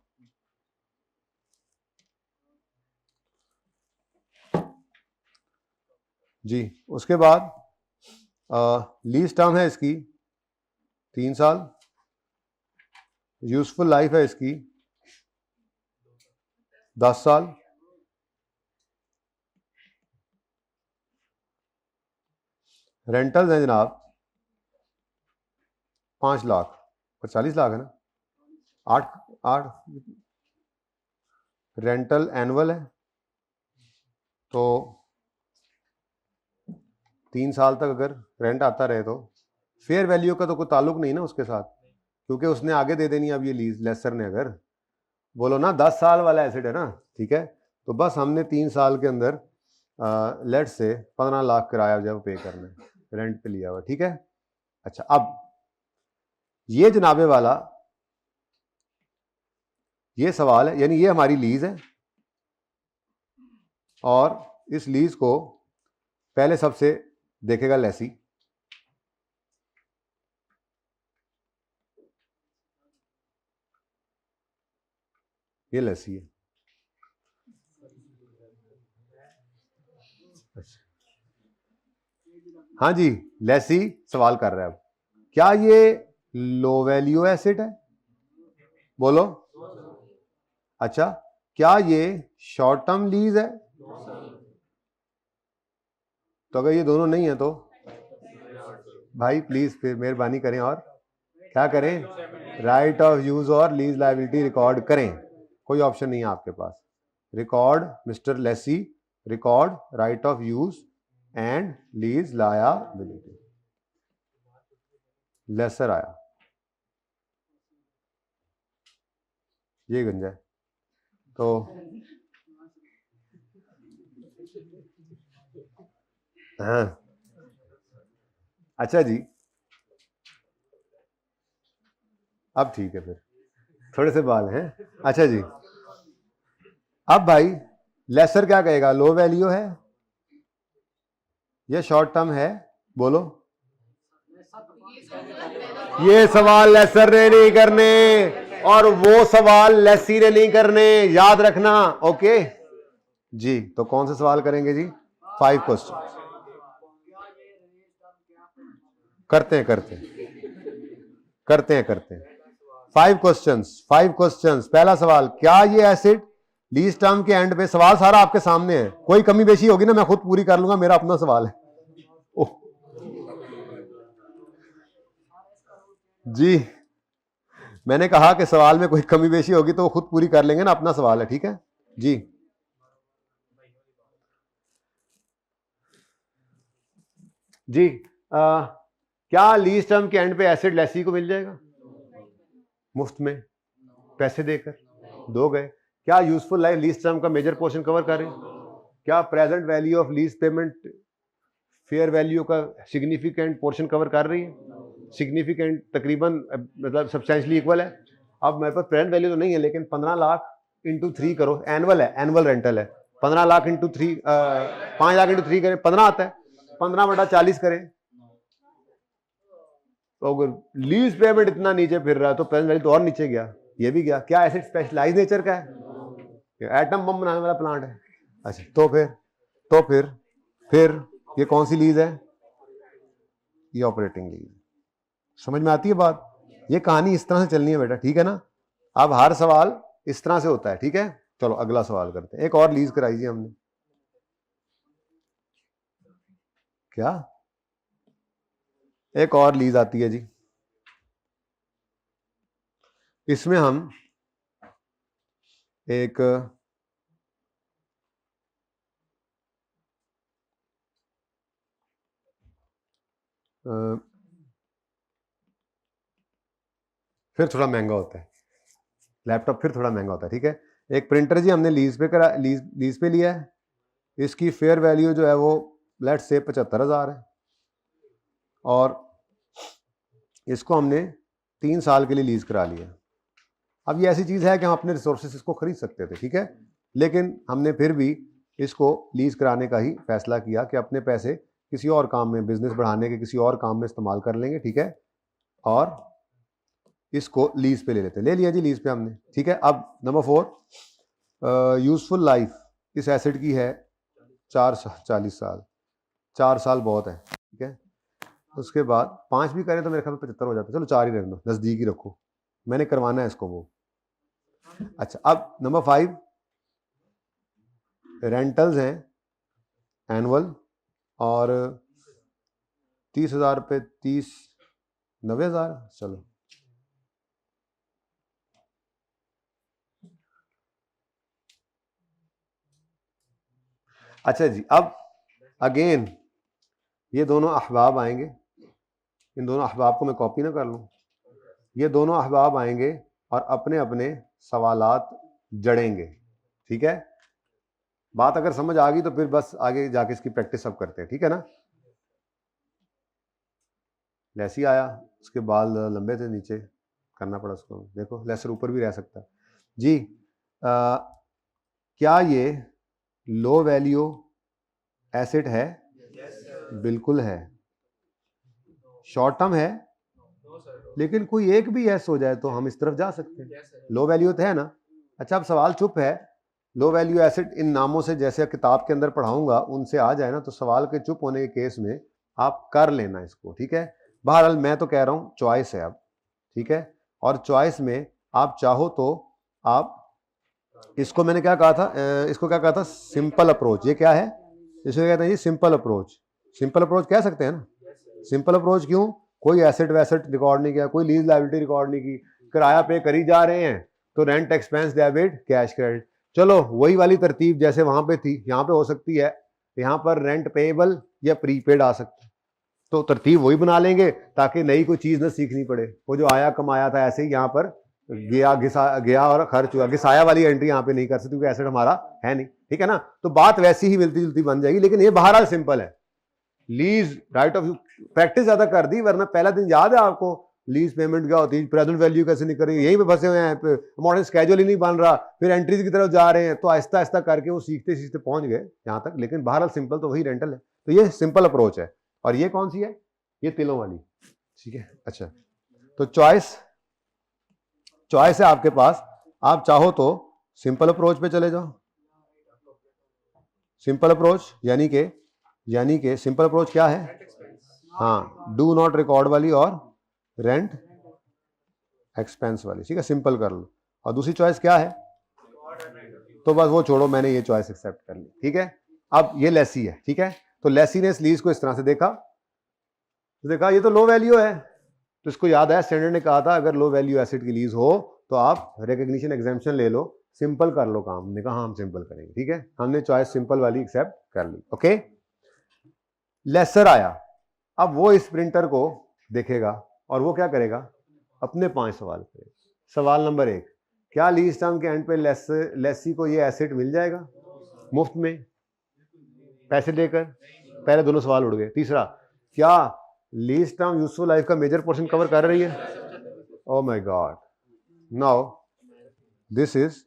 जी। उसके बाद लीज टर्म है इसकी 3 साल, यूजफुल लाइफ है इसकी 10 साल, रेंटल्स हैं जनाब 5 लाख और 40 लाख है ना, 8 रेंटल एनुअल है, तो 3 साल तक अगर रेंट आता रहे तो फेयर वैल्यू का तो कोई ताल्लुक नहीं ना उसके साथ, क्योंकि उसने आगे दे देनी अब ये लीज लेसर ने, अगर बोलो ना 10 साल वाला एसेट है ना, ठीक है, तो बस हमने 3 साल के अंदर लेट से 15 लाख किराया जब पे करना है, रेंट पे लिया हुआ, ठीक है। अच्छा, अब ये जनाबे वाला ये सवाल है, यानी ये हमारी लीज है और इस लीज को पहले सबसे देखेगा लेसी, ये लेसी है। अच्छा, हाँ जी, लेसी सवाल कर रहा है अब, क्या ये लो वैल्यू एसेट है? बोलो। अच्छा, क्या ये शॉर्ट टर्म लीज है? तो अगर ये दोनों नहीं है तो भाई प्लीज फिर मेहरबानी करें और क्या करें, राइट ऑफ यूज और लीज लायबिलिटी रिकॉर्ड करें। कोई ऑप्शन नहीं है आपके पास, record mister lessee, record right of use and lease liability. Lessor आया, ये गंजा है तो हाँ। अच्छा जी, अब ठीक है, फिर थोड़े से बाल हैं। अच्छा जी, अब भाई लेसर क्या कहेगा, लो वैल्यू है या शॉर्ट टर्म है? बोलो। ये सवाल लेसर ने नहीं करने और वो सवाल लेसी ने नहीं करने, याद रखना। ओके जी, तो कौन से सवाल करेंगे जी? 5 क्वेश्चन करते हैं 5 क्वेश्चंस। पहला सवाल, क्या ये एसिड लीज टर्म के एंड पे, सवाल सारा आपके सामने है, कोई कमी बेशी होगी ना मैं खुद पूरी कर लूंगा, मेरा अपना सवाल है। जी, मैंने कहा कि सवाल में कोई कमी बेशी होगी तो वो खुद पूरी कर लेंगे ना, अपना सवाल है, ठीक है जी। जी क्या लीज टर्म के एंड पे एसिड लेसी को मिल जाएगा मुफ्त में पैसे देकर? 2 गए। क्या यूजफुल लाइफ लीज टर्म का मेजर पोर्शन कवर कर रही? क्या present value of lease payment fair value का सिग्निफिकेंट पोर्शन कवर कर रही है? सिग्निफिकेंट तकरीबन मतलब सब्सटेंशियली इक्वल है। अब मेरे पास प्रेजेंट वैल्यू तो नहीं है, लेकिन 15 लाख इंटू 3 करो, एनुअल है, एनुअल रेंटल है, 15 लाख इंटू 3, 5 लाख इंटू 3 करें 15 आता है, 15/40 करें, तो अगर लीज पेमेंट इतना नीचे फिर रहा है तो प्रेजेंट वैल्यू तो और नीचे गया, ये भी गया। क्या एसिड स्पेशलाइज नेचर का है? एटम बम बनाने वाला प्लांट है। अच्छा, तो फिर ये कौन सी लीज है? ये ऑपरेटिंग लीज। समझ में आती है बात? ये कहानी इस तरह से चलनी है बेटा, ठीक है ना। अब हर सवाल इस तरह से होता है, ठीक है। चलो अगला सवाल करते हैं। एक और लीज कराई जी हमने, क्या एक और लीज आती है जी, इसमें हम एक फिर थोड़ा महंगा होता है लैपटॉप, फिर थोड़ा महंगा होता है, ठीक है। एक प्रिंटर जी हमने लीज पे करा, लीज पे लिया है, इसकी फेयर वैल्यू जो है वो लेट से 75,000 है और इसको हमने 3 साल के लिए लीज करा लिया। अब ये ऐसी चीज़ है कि हम अपने रिसोर्सेज इसको खरीद सकते थे, ठीक है, लेकिन हमने फिर भी इसको लीज कराने का ही फैसला किया कि अपने पैसे किसी और काम में, बिजनेस बढ़ाने के किसी और काम में इस्तेमाल कर लेंगे, ठीक है, और इसको लीज पे ले लेते, ले लिया जी लीज पे हमने, ठीक है। अब नंबर 4, यूजफुल लाइफ इस एसिड की है 40 साल, 4 साल बहुत है, ठीक है। उसके बाद 5 भी करें तो मेरे ख्याल में 75 हो जाता है, चलो 4 ही रख दो, नज़दीक ही रखो, मैंने करवाना है इसको वो। अच्छा, अब नंबर 5, रेंटल्स हैं एनुअल और 30,000 पे 30 90,000, चलो अच्छा जी। अब अगेन ये दोनों अहबाब आएंगे, इन दोनों अहबाब को मैं कॉपी ना कर लूं, ये दोनों अहबाब आएंगे और अपने अपने सवालात जड़ेंगे, ठीक है। बात अगर समझ आ गई तो फिर बस आगे जाके इसकी प्रैक्टिस सब करते हैं, ठीक है ना। लेसी आया, उसके बाल लंबे थे, नीचे करना पड़ा उसको, देखो लेसर ऊपर भी रह सकता है जी। क्या ये लो वैल्यू एसेट है? बिल्कुल है। शॉर्ट टर्म है, लेकिन कोई एक भी यस हो जाए तो हम इस तरफ जा सकते हैं। लो वैल्यू तो है ना। अच्छा, अब सवाल चुप है, लो वैल्यू एसेट इन नामों से जैसे किताब के अंदर पढ़ाऊंगा उनसे आ जाए ना, तो सवाल के चुप होने के केस में आप कर लेना इसको, ठीक है। बहरहाल मैं तो कह रहा हूं चॉइस है अब, ठीक है। और चॉइस में आप चाहो तो आप इसको, मैंने क्या कहा था, इसको क्या कहा था, सिंपल अप्रोच। ये क्या है, इसको कहते हैं जी सिंपल अप्रोच। सिंपल अप्रोच कह सकते हैं ना। सिंपल अप्रोच क्यों? कोई एसेट वैसेट रिकॉर्ड नहीं किया, कोई लीज लायबिलिटी रिकॉर्ड नहीं की, किराया पे करी जा रहे हैं तो rent expense debit cash credit. चलो वही वाली तरतीब जैसे वहां पे थी यहाँ पे हो सकती है, यहाँ पर रेंट पेएबल या प्रीपेड आ सकता है, तो तरतीब वही बना लेंगे ताकि नई कोई चीज ना सीखनी पड़े। वो जो आया कमाया था ऐसे ही यहाँ पर गया गया और खर्च हुआ, घिसाया वाली एंट्री यहाँ पे नहीं कर सकती क्योंकि एसेट हमारा है नहीं, ठीक है ना। तो बात वैसी ही मिलती जुलती बन जाएगी, लेकिन ये बहरहाल सिंपल है। लीज राइट ऑफ प्रैक्टिस ज्यादा कर दी, वरना पहला दिन याद है आपको लीज पेमेंट क्या होती है, प्रेजेंट वैल्यू कैसे नहीं करेंगे, यहीं पे फंसे हुए हैं, मॉडर्न स्केड्यूल ही नहीं बन रहा, फिर एंट्रीज की तरफ जा रहे हैं। तो आहिस्ता आहिस्ता करके वो सीखते सीखते पहुंच गए यहाँ तक। लेकिन बहरहाल सिंपल तो वही रेंटल है, तो ये सिंपल अप्रोच है। और ये कौन सी है? ये तिलों वाली, ठीक है। अच्छा, तो चॉइस है आपके पास। आप चाहो तो सिंपल अप्रोच पे चले जाओ। सिंपल अप्रोच यानी कि सिंपल अप्रोच क्या है? हाँ, डू नॉट रिकॉर्ड वाली और रेंट एक्सपेंस वाली, ठीक है। सिंपल कर लो। और दूसरी चॉइस क्या है? तो बस वो छोड़ो, मैंने ये चॉइस एक्सेप्ट कर ली, ठीक है। अब ये लेसी है, ठीक है। तो लेसी ने इस लीज को इस तरह से देखा, तो देखा ये तो लो वैल्यू है, तो इसको याद है स्टैंडर्ड ने कहा था अगर लो वैल्यू एसेट की लीज हो तो आप रिकॉग्निशन एग्जाम्पशन ले लो, सिंपल कर लो काम। हमने कहा हाँ हम सिंपल करेंगे, ठीक है। हमने चॉइस सिंपल वाली एक्सेप्ट कर ली, ओके। लेसर आया, अब वो इस प्रिंटर को देखेगा और वो क्या करेगा? अपने 5 सवाल करेगा। सवाल नंबर 1, क्या लीज टर्म के एंड पे लेसी को ये एसेट मिल जाएगा मुफ्त में पैसे देकर? पहले दोनों सवाल उड़ गए। तीसरा, क्या लीज टर्म यूजफुल लाइफ का मेजर पोर्शन कवर कर रही है? Oh my God, now this is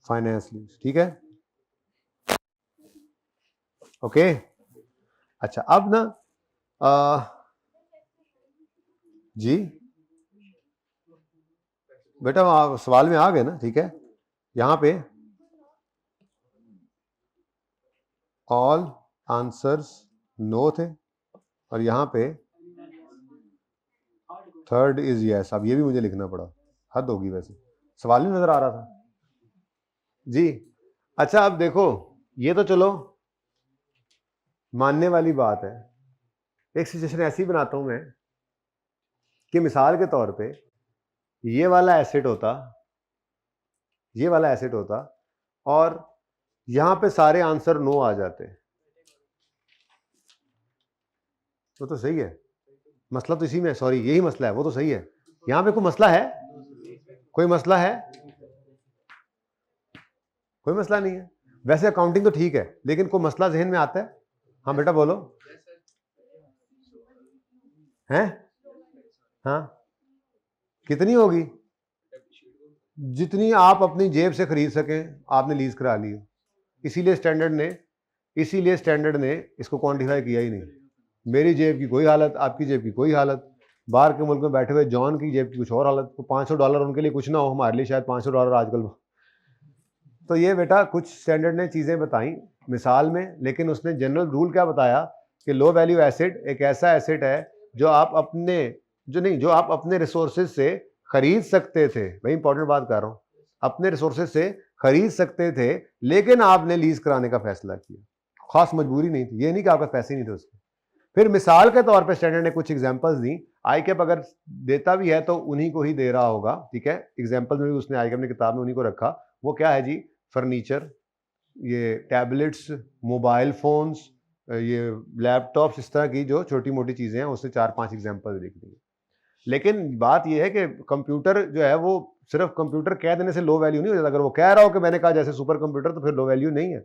finance lease, ठीक है, ओके। अच्छा, अब ना जी बेटा सवाल में आ गए ना, ठीक है। यहां पे ऑल आंसर्स नो थे और यहां पे थर्ड इज यस। अब ये भी मुझे लिखना पड़ा, हद होगी, वैसे सवाल नहीं नजर आ रहा था जी। अच्छा, अब देखो ये तो चलो मानने वाली बात है। एक सिचुएशन ऐसी बनाता हूं मैं कि मिसाल के तौर पे ये वाला एसेट होता और यहां पे सारे आंसर नो आ जाते, वो तो सही है। मसला तो इसी में, सॉरी यही मसला है, वो तो सही है। यहां पे कोई मसला है? कोई मसला है? कोई मसला नहीं है। वैसे अकाउंटिंग तो ठीक है, लेकिन कोई मसला जहन में आता है? हाँ बेटा बोलो। हैं? हाँ, कितनी होगी? जितनी आप अपनी जेब से खरीद सकें आपने लीज करा ली। इसीलिए स्टैंडर्ड ने इसको क्वांटिफाई किया ही नहीं। मेरी जेब की कोई हालत, आपकी जेब की कोई हालत, बाहर के मुल्क में बैठे हुए जॉन की जेब की कुछ और हालत। तो $500 उनके लिए कुछ ना हो, हमारे लिए शायद $500 आजकल। तो ये बेटा कुछ स्टैंडर्ड ने चीज़ें बताई मिसाल में, लेकिन उसने जनरल रूल क्या बताया कि लो वैल्यू एसेट एक ऐसा एसेट है जो आप अपने रिसोर्सेज से खरीद सकते थे। भाई इंपॉर्टेंट बात कर रहा हूँ, अपने रिसोर्सेज से खरीद सकते थे, लेकिन आपने लीज कराने का फैसला किया, खास मजबूरी नहीं थी, ये नहीं कि आपके पैसे नहीं थे उसके। फिर मिसाल के तौर पे स्टैंडर्ड ने कुछ एग्जांपल्स दी, आईकेप अगर देता भी है तो उन्हीं को ही दे रहा होगा, ठीक है। एग्जांपल्स में भी उसने आईकेप ने किताब में उन्हीं को रखा। वो क्या है जी? फर्नीचर, ये टैबलेट्स, मोबाइल फोन्स, ये लैपटॉप्स, इस तरह की जो छोटी मोटी चीजें हैं, उसने 4-5 एग्जांपल लिख दी। लेकिन बात यह है कि कंप्यूटर जो है वो सिर्फ कंप्यूटर कह देने से लो वैल्यू नहीं हो जाता। अगर वो कह रहा हो कि मैंने कहा जैसे सुपर कंप्यूटर, तो फिर लो वैल्यू नहीं है।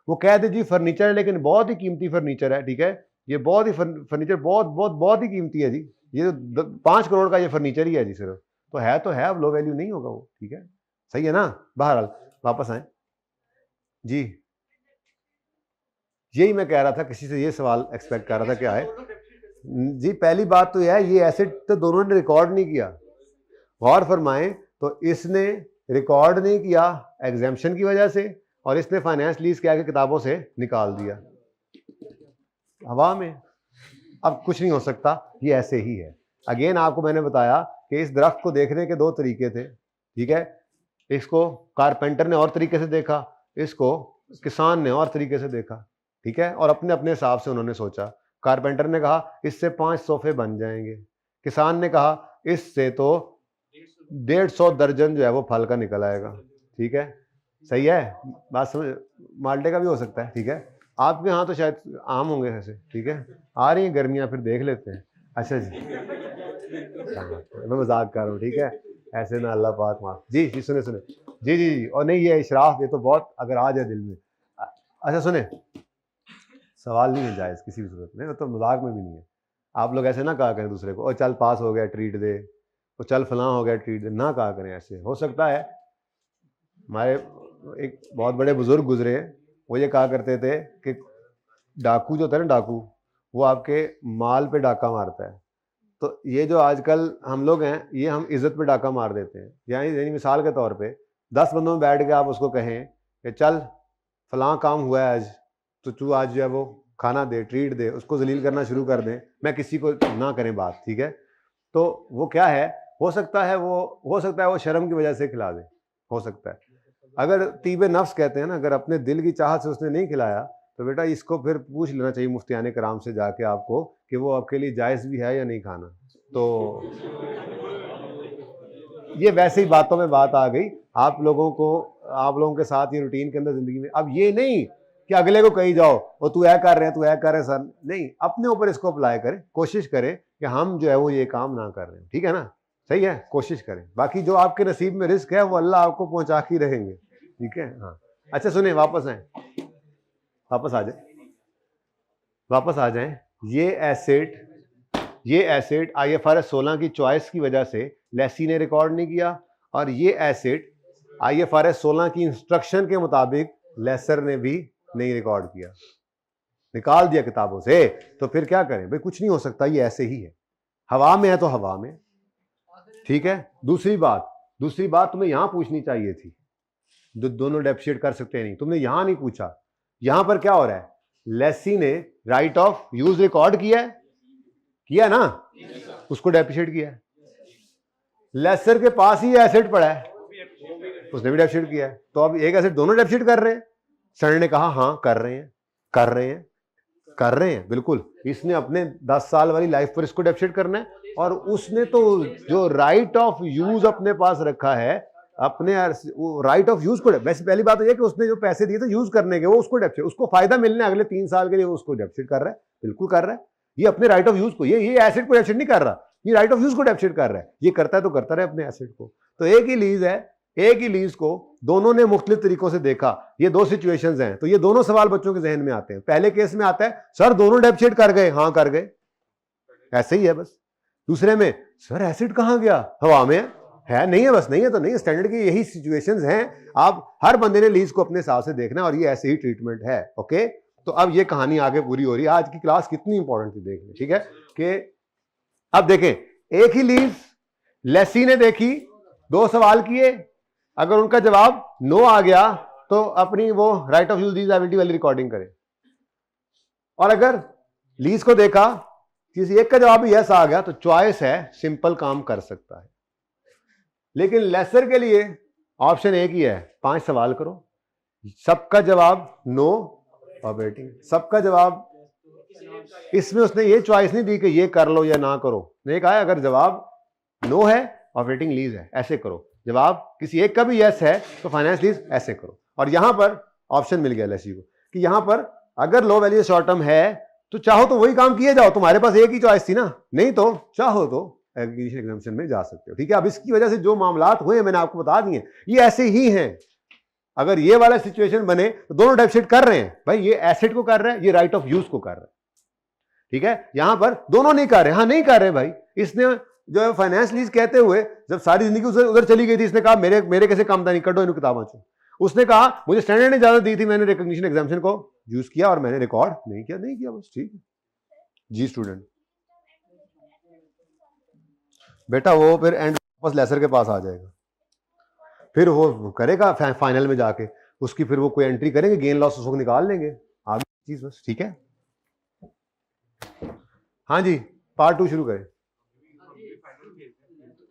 वो कह दे जी फर्नीचर है, लेकिन बहुत ही कीमती फर्नीचर है, ठीक है, ये बहुत ही फर्नीचर बहुत ही कीमती है जी, ये 5 करोड़ का ये फर्नीचर ही है जी सिर्फ, तो है, अब लो वैल्यू नहीं होगा वो, ठीक है, सही है ना। बहरहाल वापस आए जी, यही मैं कह रहा था, किसी से ये सवाल एक्सपेक्ट कर रहा था, क्या है जी? पहली बात तो यह है, ये एसेट तो दोनों ने रिकॉर्ड नहीं किया। गौर फरमाएं, तो इसने रिकॉर्ड नहीं किया एग्जेम्पशन की वजह से, और इसने फाइनेंस लीज के आगे किताबों से निकाल दिया हवा में। अब कुछ नहीं हो सकता, ये ऐसे ही है। अगेन आपको मैंने बताया कि इस दरख्त को देखने के 2 तरीके थे, ठीक है। इसको कारपेंटर ने और तरीके से देखा, इसको किसान ने और तरीके से देखा, ठीक है, और अपने अपने हिसाब से उन्होंने सोचा। कारपेंटर ने कहा इससे 5 सोफे बन जाएंगे, किसान ने कहा इससे तो 150 दर्जन जो है वो फल का निकल आएगा, ठीक है, सही है बात समझ। माल्टे का भी हो सकता है, ठीक है, आपके यहाँ तो शायद आम होंगे ऐसे, ठीक है। आ रही हैं गर्मियाँ, फिर देख लेते हैं। अच्छा जी, मैं मजाक कर रहा हूँ, ठीक है, ऐसे ना, अल्लाह पाक माफ। जी जी, सुने जी जी जी, और नहीं ये इशराफ, ये तो बहुत अगर आ जाए दिल में। अच्छा सुने, सवाल नहीं है जायज़ किसी भी सूरत में, तो मजाक में भी नहीं है। आप लोग ऐसे ना कहा करें दूसरे को, और चल पास हो गया ट्रीट दे, वो चल फलां हो गया ट्रीट दे, ना कहा करें ऐसे। हो सकता है हमारे एक बहुत बड़े बुजुर्ग गुजरे, वो ये कहा करते थे कि डाकू जो होता है ना, डाकू, वो आपके माल पे डाका मारता है। तो ये जो आजकल हम लोग हैं, ये हम इज्जत पे डाका मार देते हैं। यानी मिसाल के तौर पे 10 बंदों में बैठ के आप उसको कहें कि चल फलां काम हुआ है आज, तो तू आज जो है वो खाना दे, ट्रीट दे, उसको जलील करना शुरू कर दें, मैं किसी को ना करें बात, ठीक है। तो वो क्या है, हो सकता है वो शर्म की वजह से खिला दे, हो सकता है। अगर तीबे नफ्स कहते हैं ना, अगर अपने दिल की चाहत से उसने नहीं खिलाया, तो बेटा इसको फिर पूछ लेना चाहिए मुफ्तियाने कराम से जाके आपको कि वो आपके लिए जायज़ भी है या नहीं खाना। तो ये वैसे ही बातों में बात आ गई, आप लोगों के साथ ये रूटीन के अंदर जिंदगी में। अब ये नहीं कि अगले को कही जाओ वो तू ऐ कर रहे हैं, तू ऐ कर रहे हैं सर, नहीं, अपने ऊपर इसको अप्लाई करें, कोशिश करें कि हम जो है वो ये काम ना कर रहे हैं, ठीक है ना, सही है, कोशिश करें। बाकी जो आपके नसीब में रिस्क है वो अल्लाह आपको पहुंचा के रहेंगे, ठीक है। हाँ अच्छा सुने, वापस आ जाए। ये एसेट IFRS 16 की चॉइस की वजह से लेसी ने रिकॉर्ड नहीं किया, और ये एसेट IFRS 16 की इंस्ट्रक्शन के मुताबिक लेसर ने भी नहीं रिकॉर्ड किया, निकाल दिया किताबों से। तो फिर क्या करें भाई, कुछ नहीं हो सकता, ये ऐसे ही है, हवा में है तो हवा में, ठीक है। दूसरी बात तुम्हें यहां पूछनी चाहिए थी, दोनों डेप्रिशिएट कर सकते हैं नहीं, तुमने यहां नहीं पूछा। यहां पर क्या हो रहा है, लेसी ने राइट ऑफ यूज रिकॉर्ड किया ना, उसको डेप्रिशिएट किया है। लेसर के पास ही एसेट पड़ा है, उसने भी डेप्रिशिएट किया है। तो अब एक एसेट दोनों डेप्रिशिएट कर रहे हैं। सर ने कहा हाँ कर रहे हैं बिल्कुल, इसने अपने 10 साल वाली लाइफ पर इसको डेप्रिशिएट करना है, और उसने तो जो राइट ऑफ यूज अपने पास रखा है, अपने राइट ऑफ यूज को, वैसे पहली बात तो ये कि उसने जो पैसे दिए थे यूज करने के, वो उसको डेप्रिशिएट, उसको फायदा मिलने अगले 3 साल के लिए, वो उसको डेप्रिशिएट कर रहा है, बिल्कुल कर रहा है। ये अपने राइट ऑफ यूज को, ये एसेट को डेप्रिशिएट नहीं कर रहा, ये राइट ऑफ यूज को डेप्रिशिएट कर रहा है। ये करता है तो करता रहे अपने एसेट को। तो एक ही लीज को दोनों ने मुख्तलिफ तरीकों से देखा। ये 2 सिचुएशंस हैं, तो ये दोनों सवाल बच्चों के जहन में आते हैं। पहले केस में आता है सर दोनों डेप्रिशिएट कर गए, हाँ कर गए, ऐसे ही है बस। दूसरे में सर एसेट कहां गया, हवा में है, नहीं है, बस नहीं है तो नहीं है। स्टैंडर्ड की यही सिचुएशंस हैं, आप हर बंदे ने लीज को अपने हिसाब से देखना है, और ये ऐसे ही ट्रीटमेंट है, ओके। तो अब ये कहानी आगे पूरी हो रही है। आज की क्लास कितनी इंपॉर्टेंट थी देख लें, ठीक है। कि अब देखें, एक ही लीज लेसी ने देखी, 2 सवाल किए, अगर उनका जवाब नो आ गया तो अपनी वो राइट ऑफ यूज लीजेबिलिटी वाली रिकॉर्डिंग करें, और अगर लीज को देखा, किसी एक का जवाब भी यस आ गया, तो चॉइस है, सिंपल काम कर सकता है। लेकिन लेसर के लिए ऑप्शन एक ही है, 5 सवाल करो, सबका जवाब नो ऑपरेटिंग, सबका जवाब। इसमें उसने ये चॉइस नहीं दी कि ये कर लो या ना करो, ने कहा अगर जवाब नो है ऑपरेटिंग लीज है ऐसे करो, जवाब किसी एक का भी यस है तो फाइनेंस लीज ऐसे करो। और यहां पर ऑप्शन मिल गया एलआईसी को कि यहां पर अगर लो वैल्यू शॉर्ट टर्म है तो चाहो तो वही काम किए जाओ, तुम्हारे पास एक ही चॉइस थी ना, नहीं तो चाहो तो एग्जीक्यूशन एग्जाम्पशन में जा सकते हो। ठीक है, अब इसकी वजह से जो मामलात हुए मैंने आपको बता दिए, ये ऐसे ही हैं। अगर ये वाला सिचुएशन बने तो दोनों टाइप शेट कर रहे हैं भाई, ये एसेट को कर रहे हैं, ये राइट ऑफ यूज को कर रहे हैं। ठीक है, यहां पर दोनों नहीं कर रहे, हाँ नहीं कर रहे भाई। इसने जो है फाइनेंस लीज कहते हुए जब सारी जिंदगी उधर चली गई थी, इसने कहा मेरे कैसे काम था, नहीं कटो इन किताबों से। उसने कहा मुझे स्टैंडर्ड ने ज्यादा दी थी, मैंने रिकॉग्निशन एग्जाम्पशन को यूज किया और मैंने रिकॉर्ड नहीं किया बस। ठीक है जी स्टूडेंट, बेटा वो फिर एंड वापस लेसर के पास आ जाएगा, फिर वो करेगा फाइनल में जाके उसकी फिर वो कोई एंट्री करेंगे, गेन लॉस उसको निकाल लेंगे आगे चीज बस। ठीक है, हाँ जी पार्ट 2 शुरू करें।